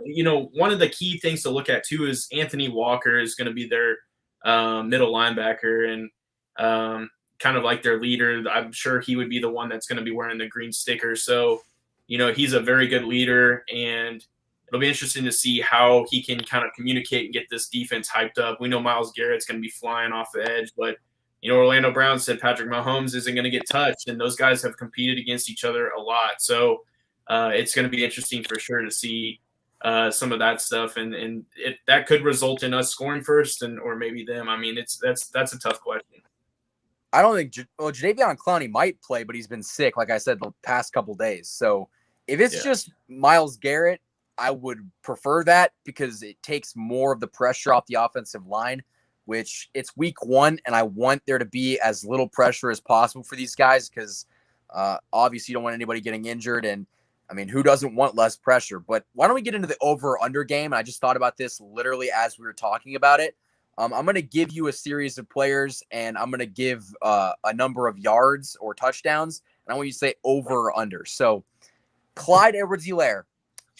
one of the key things to look at too is Anthony Walker is going to be their middle linebacker and kind of like their leader. I'm sure he would be the one that's going to be wearing the green sticker. So, he's a very good leader, and it'll be interesting to see how he can kind of communicate and get this defense hyped up. We know Myles Garrett's going to be flying off the edge, but, Orlando Brown said Patrick Mahomes isn't going to get touched, and those guys have competed against each other a lot. So it's going to be interesting for sure to see some of that stuff, and that could result in us scoring first or maybe them. I mean, that's a tough question. I don't think Jadeveon Clowney might play, but he's been sick, like I said, the past couple days. So if it's just Myles Garrett, I would prefer that because it takes more of the pressure off the offensive line, which it's week 1, and I want there to be as little pressure as possible for these guys because obviously you don't want anybody getting injured. And, I mean, who doesn't want less pressure? But why don't we get into the over-under game? And I just thought about this literally as we were talking about it. I'm going to give you a series of players, and I'm going to give a number of yards or touchdowns, and I want you to say over or under. So, Clyde Edwards-Helaire,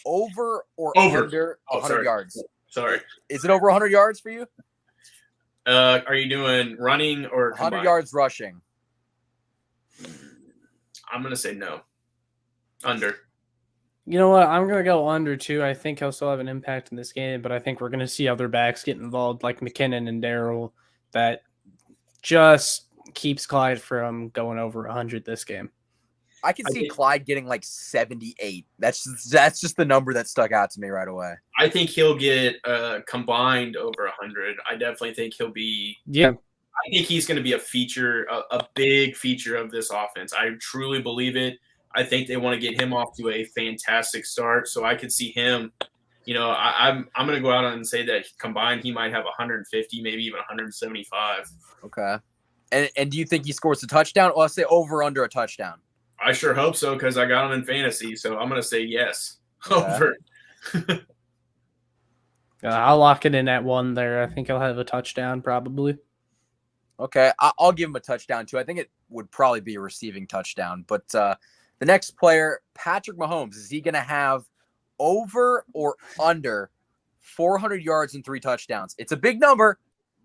over or under 100 yards? Sorry. Is it over 100 yards for you? Are you doing running or 100 combined? yards rushing? I'm going to say no. Under. You know what? I'm going to go under too. I think he'll still have an impact in this game, but I think we're going to see other backs get involved like McKinnon and Darrell that just keeps Clyde from going over 100 this game. I can see Clyde getting like 78. That's just the number that stuck out to me right away. I think he'll get combined over 100. I definitely think he'll be. Yeah. I think he's going to be a feature, a big feature of this offense. I truly believe it. I think they want to get him off to a fantastic start. So I could see him, I'm going to go out and say that combined he might have 150, maybe even 175. Okay. And do you think he scores a touchdown? Well, I'll say over under a touchdown. I sure hope so because I got him in fantasy. So I'm going to say yes. Over. I'll lock it in at 1 there. I think he'll have a touchdown probably. Okay. I'll give him a touchdown too. I think it would probably be a receiving touchdown. But the next player, Patrick Mahomes, is he going to have over or under 400 yards and 3 touchdowns? It's a big number,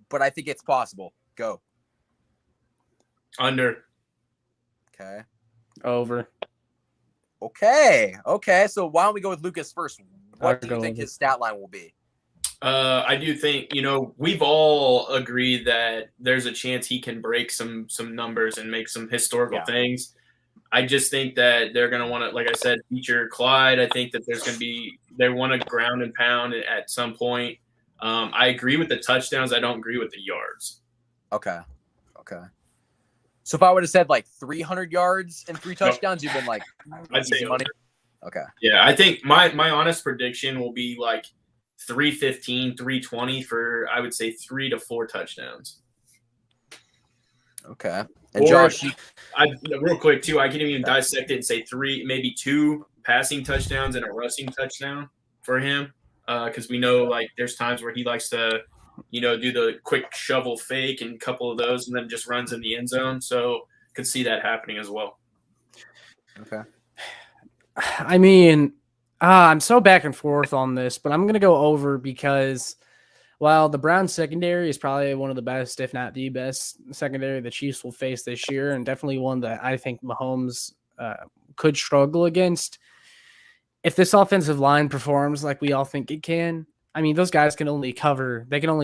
but I think it's possible. Go. Under. Okay. Over. Okay. So why don't we go with Lucas first? What do you think his stat line will be? I do think, we've all agreed that there's a chance he can break some numbers and make some historical things. I just think that they're going to want to, like I said, feature Clyde. I think that they want to ground and pound at some point. I agree with the touchdowns. I don't agree with the yards. Okay. So if I would have said like 300 yards and 3 touchdowns, you've been like, I'd say money. Okay. Yeah, I think my honest prediction will be like 315, 320 for, I would say, 3 to 4 touchdowns. Okay. And Josh, real quick too, I can even dissect it and say 3, maybe 2 passing touchdowns and a rushing touchdown for him. Because we know like there's times where he likes to, do the quick shovel fake and a couple of those, and then just runs in the end zone. So could see that happening as well. Okay. I mean, I'm so back and forth on this, but I'm going to go over because while the Browns secondary is probably one of the best, if not the best secondary the Chiefs will face this year, and definitely one that I think Mahomes could struggle against, if this offensive line performs like we all think it can, I mean, those guys can only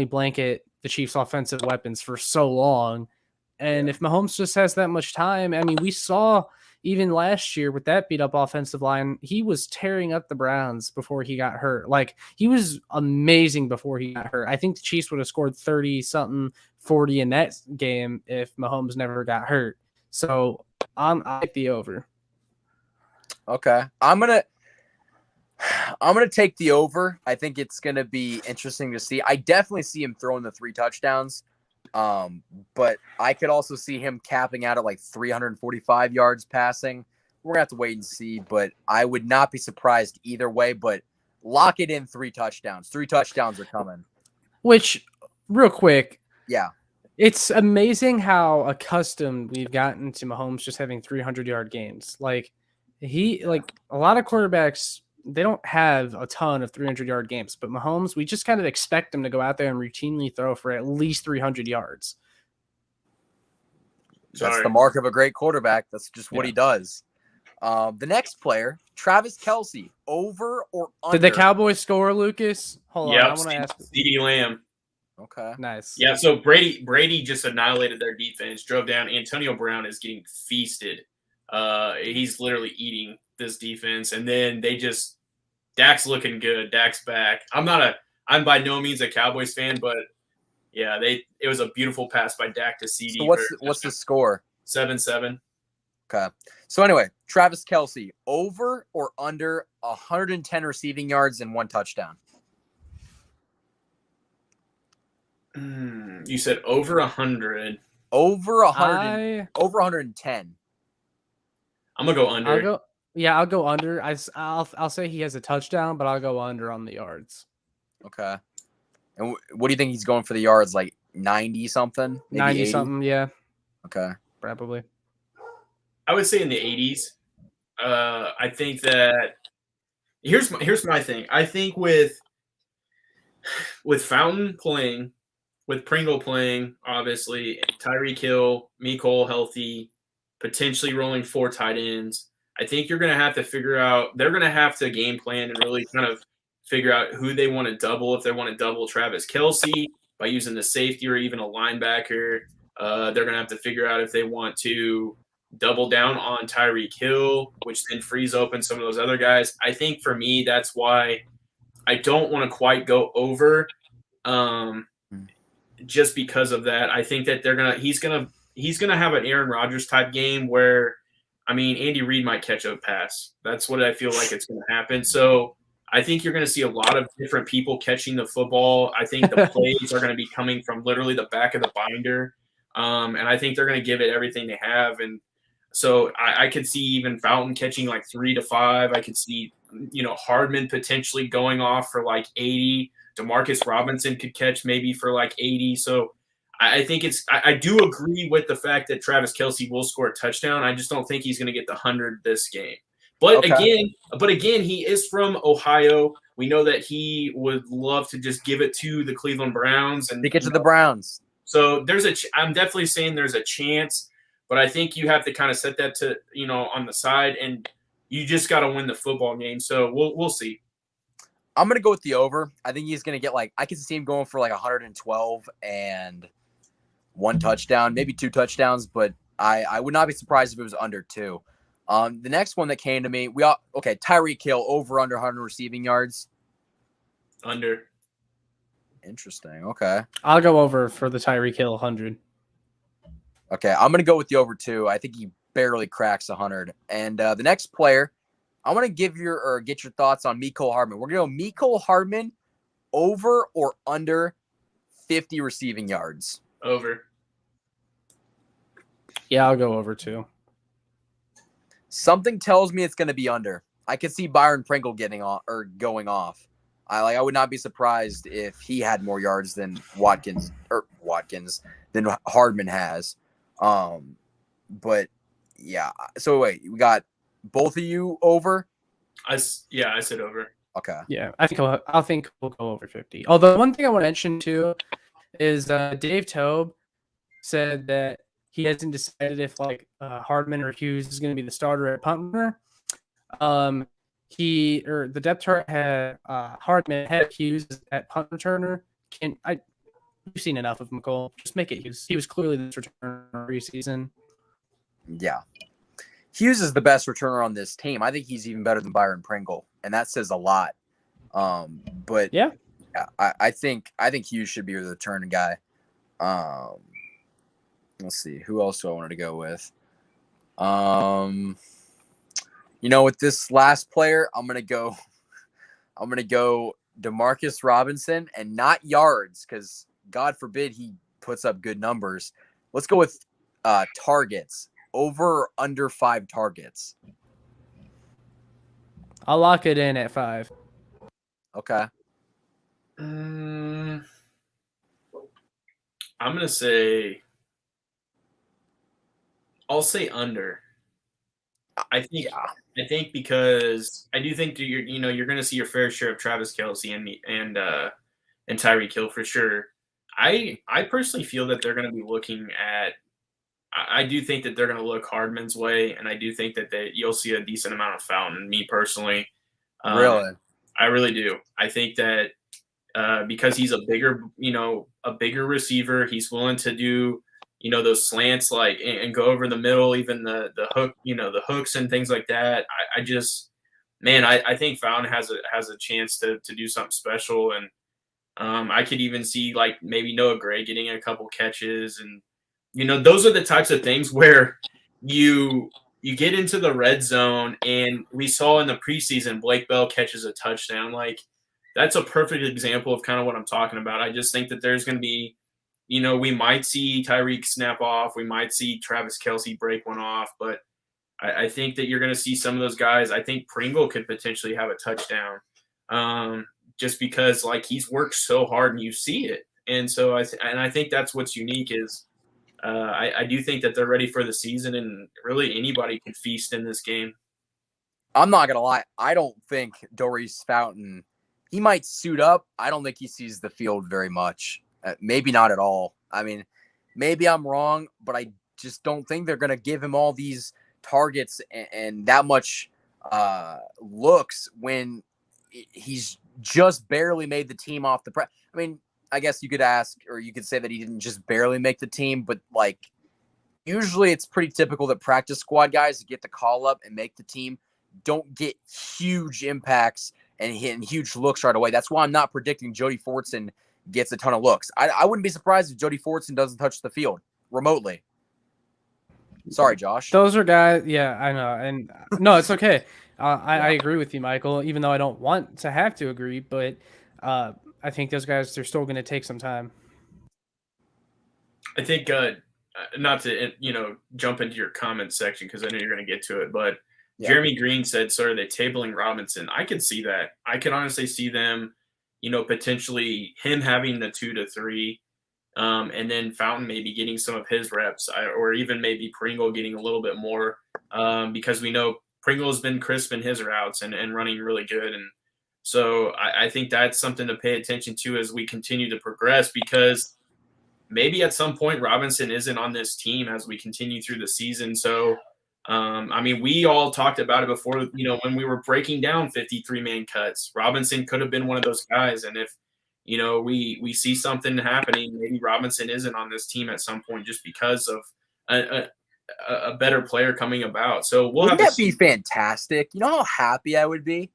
blanket the Chiefs' offensive weapons for so long. And if Mahomes just has that much time, I mean, we saw even last year with that beat up offensive line, he was tearing up the Browns before he got hurt. Like, he was amazing before he got hurt. I think the Chiefs would have scored 30-something, 40 in that game if Mahomes never got hurt. So I take the over. Okay. I'm gonna take the over. I think it's gonna be interesting to see. I definitely see him throwing the 3 touchdowns. But I could also see him capping out at like 345 yards passing. We're gonna have to wait and see, but I would not be surprised either way. But lock it in 3 touchdowns. 3 touchdowns are coming. Which, real quick, yeah, it's amazing how accustomed we've gotten to Mahomes just having 300-yard games. Like a lot of quarterbacks, they don't have a ton of 300-yard games, but Mahomes, we just kind of expect him to go out there and routinely throw for at least 300 yards. That's the mark of a great quarterback. That's just what he does. The next player, Travis Kelce, over or under? Did the Cowboys score, Lucas? Hold on, I want to ask. CeeDee Lamb. Okay. Nice. Yeah, so Brady just annihilated their defense, drove down. Antonio Brown is getting feasted. He's literally eating this defense, and then Dak's looking good. Dak's back. I'm by no means a Cowboys fan, but yeah, it was a beautiful pass by Dak to CD. So what's the score? 7-7. Okay. So anyway, Travis Kelce, over or under 110 receiving yards and 1 touchdown? You said over 100. Over 100. Over 110. I'm gonna go under. I'll go under. I'll say he has a touchdown, but I'll go under on the yards. Okay. And what do you think he's going for the yards? Like 90 something? 90 something, yeah. Okay. Probably. I would say in the 80s. I think that here's my thing. I think with Fountain playing, with Pringle playing, obviously, Tyreek Hill, Mecole healthy, potentially rolling 4 tight ends, I think you're going to have to figure out – they're going to have to game plan and really kind of figure out who they want to double. If they want to double Travis Kelce by using the safety or even a linebacker, they're going to have to figure out if they want to double down on Tyreek Hill, which then frees open some of those other guys. I think for me, that's why I don't want to quite go over just because of that. I think that he's going to have an Aaron Rodgers type game where, I mean, Andy Reid might catch a pass. That's what I feel like it's going to happen. So I think you're going to see a lot of different people catching the football. I think the plays are going to be coming from literally the back of the binder. And I think they're going to give it everything they have. And so I could see even Fountain catching like 3 to 5. I could see, Hardman potentially going off for like 80. Demarcus Robinson could catch maybe for like 80. So I think I do agree with the fact that Travis Kelce will score a touchdown. I just don't think he's going to get the 100 this game. But again, he is from Ohio. We know that he would love to just give it to the Cleveland Browns and take it to the Browns. So I'm definitely saying there's a chance, but I think you have to kind of set that to, on the side, and you just got to win the football game. So we'll see. I'm going to go with the over. I think he's going to get I can see him going for 112 and 1 touchdown, maybe 2 touchdowns, but I would not be surprised if it was under 2. The next one that came to me, Tyreek Hill over under 100 receiving yards. Under. Interesting. Okay. I'll go over for the Tyreek Hill 100. Okay, I'm going to go with the over 2. I think he barely cracks 100. And the next player, I want to get your thoughts on Mecole Hardman. We're going to go Mecole Hardman over or under 50 receiving yards. Over. Yeah, I'll go over too. Something tells me it's going to be under. I could see Byron Pringle going off. I would not be surprised if he had more yards than Watkins than Hardman has. But yeah. So wait, we got both of you over? I said over. Okay. Yeah, I think we'll go over 50. Although one thing I want to mention too is Dave Tobe said that he hasn't decided if Hardman or Hughes is going to be the starter at punt returner. The depth chart had Hardman, had Hughes at punt returner. You've seen enough of Mecole. Just make it Hughes. He was clearly the returner preseason. Yeah. Hughes is the best returner on this team. I think he's even better than Byron Pringle, and that says a lot. But yeah, I think Hughes should be the return guy. Let's see, who else do I wanted to go with? With this last player, I'm gonna go Demarcus Robinson, and not yards, because God forbid he puts up good numbers. Let's go with targets. Over or under 5 targets? I'll lock it in at 5. Okay. I'm gonna say. I'll say under. I think because I do think that you're going to see your fair share of Travis Kelce and Tyreek Hill for sure. I personally feel that they're going to be looking at. I do think that they're going to look Hardman's way, and I do think that you'll see a decent amount of Fountain. Me personally, Really, I really do. I think that because he's a bigger receiver, he's willing to do those slants and go over the middle, even the hook, the hooks and things like that. I think Fountain has a chance to do something special, and I could even see maybe Noah Gray getting a couple catches, and those are the types of things where you get into the red zone, and we saw in the preseason Blake Bell catches a touchdown. That's a perfect example of kind of what I'm talking about. I just think that there's going to be, we might see Tyreek snap off. We might see Travis Kelce break one off. But I think that you're going to see some of those guys. I think Pringle could potentially have a touchdown just because, he's worked so hard and you see it. And so I think that's what's unique is I do think that they're ready for the season, and really anybody can feast in this game. I'm not going to lie. I don't think Maurice Fountain, he might suit up. I don't think he sees the field very much. Maybe not at all. I mean, maybe I'm wrong, but I just don't think they're going to give him all these targets and that much looks when he's just barely made the team off the press. I mean, I guess you could ask, or you could say that he didn't just barely make the team, but usually it's pretty typical that practice squad guys that get the call up and make the team don't get huge impacts and hitting huge looks right away. That's why I'm not predicting Jody Fortson gets a ton of looks. I wouldn't be surprised if Jody Fortson doesn't touch the field remotely. Sorry, Josh. Those are guys. Yeah, I know. And no, it's okay. I agree with you, Michael, even though I don't want to have to agree, but I think those guys, they're still going to take some time. I think, not to, jump into your comment section, because I know you're going to get to it, but yeah. Jeremy Green said, so are they tabling Robinson? I could see that. I could honestly see them, potentially him having the 2 to 3, and then Fountain maybe getting some of his reps, or even maybe Pringle getting a little bit more, because we know Pringle has been crisp in his routes and running really good. And so I think that's something to pay attention to as we continue to progress, because maybe at some point Robinson isn't on this team as we continue through the season. So I mean, we all talked about it before, when we were breaking down 53-man cuts. Robinson could have been one of those guys. And if, we see something happening, maybe Robinson isn't on this team at some point just because of a better player coming about. So we'll Wouldn't have to that be see. fantastic? You know how happy I would be?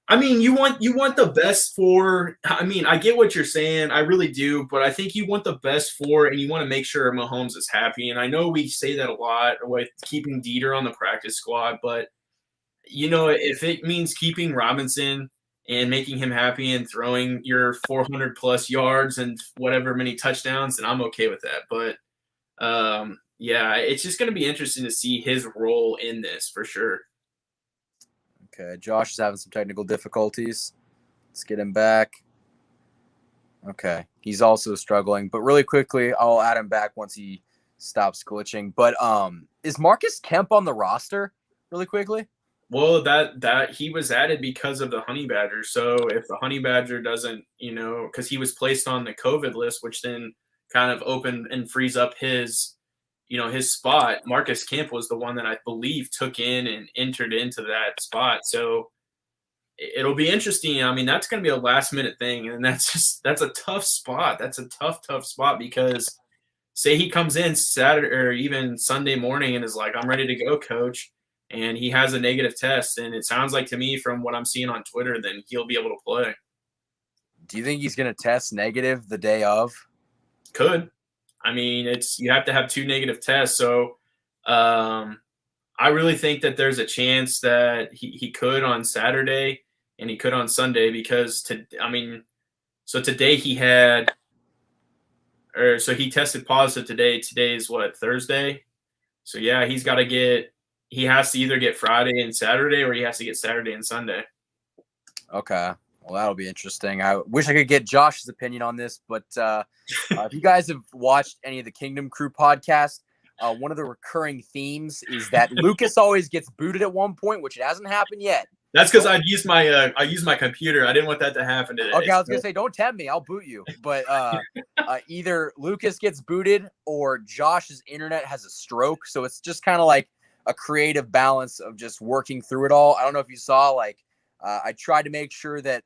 I mean, you want the best for. I mean, I get what you're saying. I really do, but I think you want the best for, and you want to make sure Mahomes is happy. And I know we say that a lot with keeping Dieter on the practice squad, but if it means keeping Robinson and making him happy and throwing your 400 plus yards and whatever many touchdowns, then I'm okay with that. But yeah, it's just going to be interesting to see his role in this for sure. Okay, Josh is having some technical difficulties. Let's get him back. Okay, he's also struggling, but really quickly, I'll add him back once he stops glitching. But is Marcus Kemp on the roster? Really quickly. Well, that he was added because of the Honey Badger. So if the Honey Badger doesn't, because he was placed on the COVID list, which then kind of opened and frees up his spot. Marcus Kemp was the one that I believe took in and entered into that spot. So it'll be interesting. I mean, that's going to be a last minute thing. And that's a tough spot. That's a tough spot because say he comes in Saturday or even Sunday morning and is like, I'm ready to go, coach. And he has a negative test. And it sounds like to me from what I'm seeing on Twitter, then he'll be able to play. Do you think he's going to test negative the day of? Could. I mean, you have to have 2 negative tests. So I really think that there's a chance that he could on Saturday and he could on Sunday because so today he tested positive today. Today is what, Thursday? So yeah, he has to either get Friday and Saturday or he has to get Saturday and Sunday. Okay. Well, that'll be interesting. I wish I could get Josh's opinion on this, but if you guys have watched any of the Kingdom Crew podcast, one of the recurring themes is that Lucas always gets booted at one point, which it hasn't happened yet. That's because I used my computer. I didn't want that to happen today. Okay, I was gonna say, don't tempt me. I'll boot you. But either Lucas gets booted or Josh's internet has a stroke. So it's just kind of like a creative balance of just working through it all. I don't know if you saw, I tried to make sure that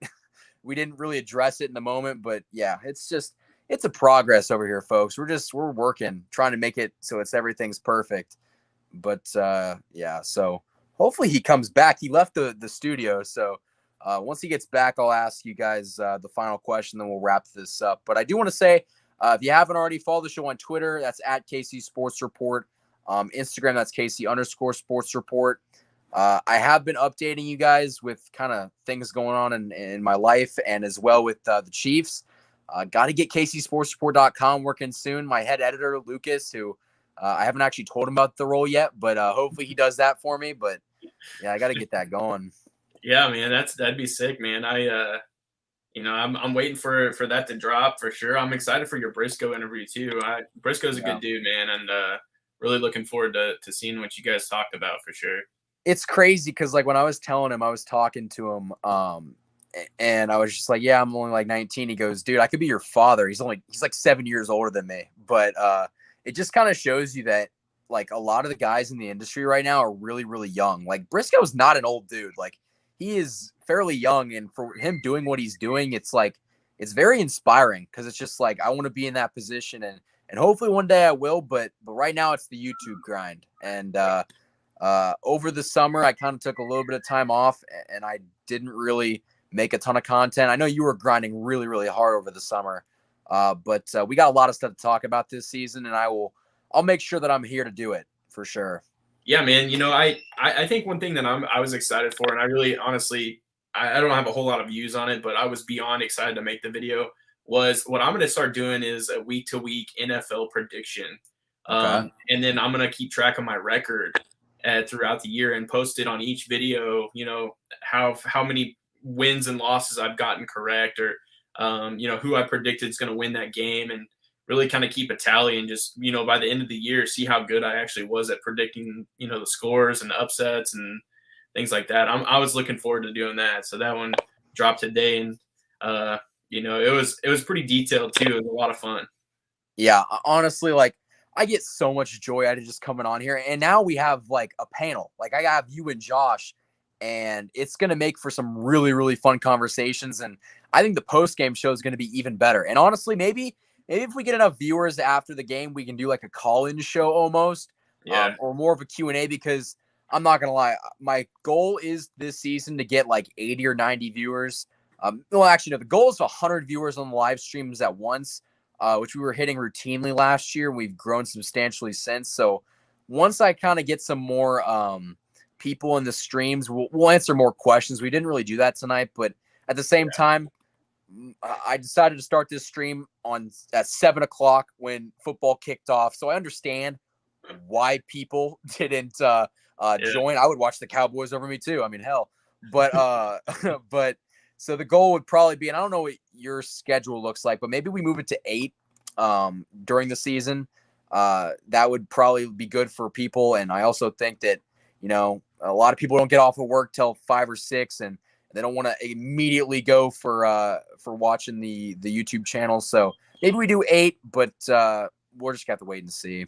we didn't really address it in the moment, but yeah, it's a progress over here, folks. We're working, trying to make it so everything's perfect. But yeah, so hopefully he comes back. He left the studio, so once he gets back, I'll ask you guys the final question, then we'll wrap this up. But I do want to say, if you haven't already, follow the show on Twitter. That's at KC Sports Report. Instagram, that's KC_Sports Report. I have been updating you guys with kind of things going on in my life and as well with the Chiefs. Got to get KCSportsReport.com working soon. My head editor, Lucas, who I haven't actually told him about the role yet, but hopefully he does that for me. But yeah, I got to get that going. Yeah, man, that'd be sick, man. I'm waiting for that to drop for sure. I'm excited for your Briscoe interview too. Briscoe's a good dude, man, and really looking forward to seeing what you guys talked about for sure. It's crazy because when I was telling him, I was talking to him, and I was just like, yeah, I'm only 19. He goes, dude, I could be your father. He's 7 years older than me. But it just kind of shows you that a lot of the guys in the industry right now are really, really young. Briscoe's not an old dude. He is fairly young, and for him doing what he's doing, it's very inspiring because it's just I want to be in that position, and hopefully one day I will. But right now it's the YouTube grind. And over the summer, I kind of took a little bit of time off, and I didn't really make a ton of content. I know you were grinding really, really hard over the summer, but we got a lot of stuff to talk about this season, and I'll make sure that I'm here to do it for sure. Yeah, man. I think one thing that I was excited for, and I really honestly, I don't have a whole lot of views on it, but I was beyond excited to make the video, was what I'm going to start doing is a week-to-week NFL prediction. Okay. And then I'm going to keep track of my record throughout the year and post it on each video, how many wins and losses I've gotten correct, or who I predicted is going to win that game, and really kind of keep a tally and just by the end of the year see how good I actually was at predicting the scores and the upsets and things like that. I was looking forward to doing that. So that one dropped today, and it was pretty detailed too. It was a lot of fun. Yeah, honestly, I get so much joy out of just coming on here. And now we have like a panel. Like I have you and Josh, and it's going to make for some really, really fun conversations. And I think the post-game show is going to be even better. And honestly, maybe if we get enough viewers after the game, we can do like a call-in show almost, or more of a Q&A, because I'm not going to lie. My goal is this season to get like 80 or 90 viewers. Well, actually, no, the goal is 100 viewers on the live streams at once, which we were hitting routinely last year. We've grown substantially since. So once I kind of get some more people in the streams, we'll answer more questions. We didn't really do that tonight, but at the same time, I decided to start this stream at 7 o'clock when football kicked off. So I understand why people didn't join. I would watch the Cowboys over me too. I mean, hell, but but so the goal would probably be, and I don't know what your schedule looks like, but maybe we move it to 8 during the season. That would probably be good for people. And I also think that, a lot of people don't get off of work till 5 or 6, and they don't want to immediately go for watching the YouTube channel. So maybe we do 8, but we'll just have to wait and see.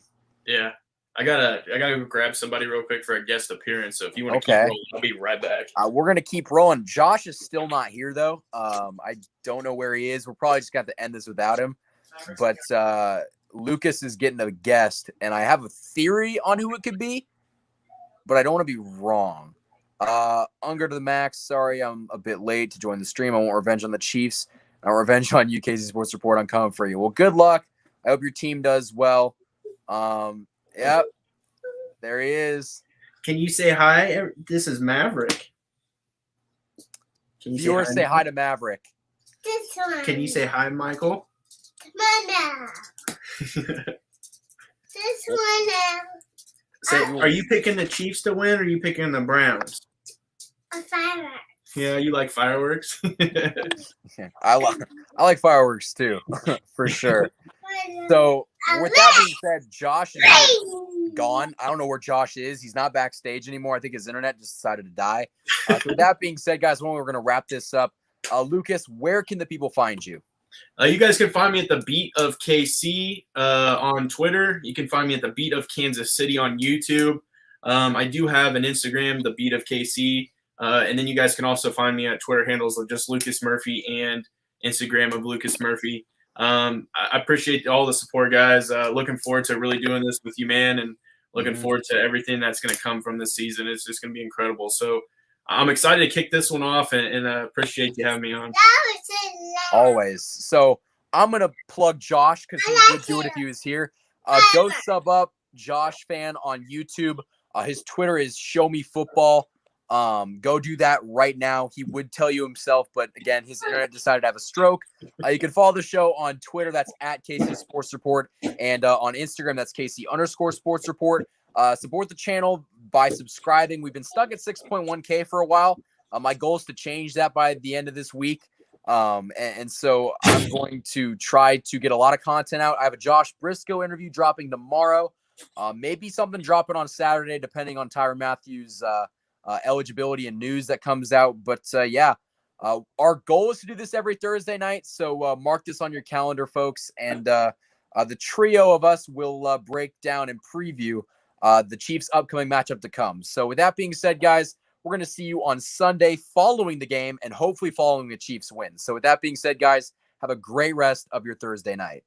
Yeah. I gotta go grab somebody real quick for a guest appearance. So if you want to keep rolling, I'll be right back. We're gonna keep rolling. Josh is still not here though. I don't know where he is. We're probably just got to end this without him. But Lucas is getting a guest, and I have a theory on who it could be, but I don't want to be wrong. Unger to the max. Sorry, I'm a bit late to join the stream. I want revenge on the Chiefs. I want revenge on UKC Sports Report. I'm coming for you. Well, good luck. I hope your team does well. Yep, there he is. Can you say hi? This is Maverick. Can you say hi to Maverick? This one. Can you say hi, Michael? Mama. This one now. Say, are you picking the Chiefs to win, or are you picking the Browns? A firework. Yeah, you like fireworks. I like fireworks too, for sure. So with that being said, Josh is gone. I don't know where Josh is. He's not backstage anymore. I think his internet just decided to die. So with that being said, guys, we're going to wrap this up. Lucas, where can the people find you? You guys can find me at the Beat of KC on Twitter. You can find me at the Beat of Kansas City on YouTube. I do have an Instagram, the Beat of KC. And then you guys can also find me at Twitter handles of just Lucas Murphy and Instagram of Lucas Murphy. I appreciate all the support, guys. Looking forward to really doing this with you, man, and looking forward to everything that's going to come from this season. It's just going to be incredible. So I'm excited to kick this one off, and appreciate you having me on. Always. So I'm going to plug Josh because he would do it if he was here. Go sub up Josh Fan on YouTube. His Twitter is Show Me Football. Go do that right now. He would tell you himself, but again, his internet decided to have a stroke. You can follow the show on Twitter. That's at KC Sports Report. And on Instagram, that's KC_Sports Report. Support the channel by subscribing. We've been stuck at 6.1K for a while. My goal is to change that by the end of this week. And so I'm going to try to get a lot of content out. I have a Josh Briscoe interview dropping tomorrow. Maybe something dropping on Saturday, depending on Tyrann Mathieu's eligibility and news that comes out. But our goal is to do this every Thursday night. So mark this on your calendar, folks. And the trio of us will break down and preview the Chiefs' upcoming matchup to come. So with that being said, guys, we're going to see you on Sunday following the game and hopefully following the Chiefs win. So with that being said, guys, have a great rest of your Thursday night.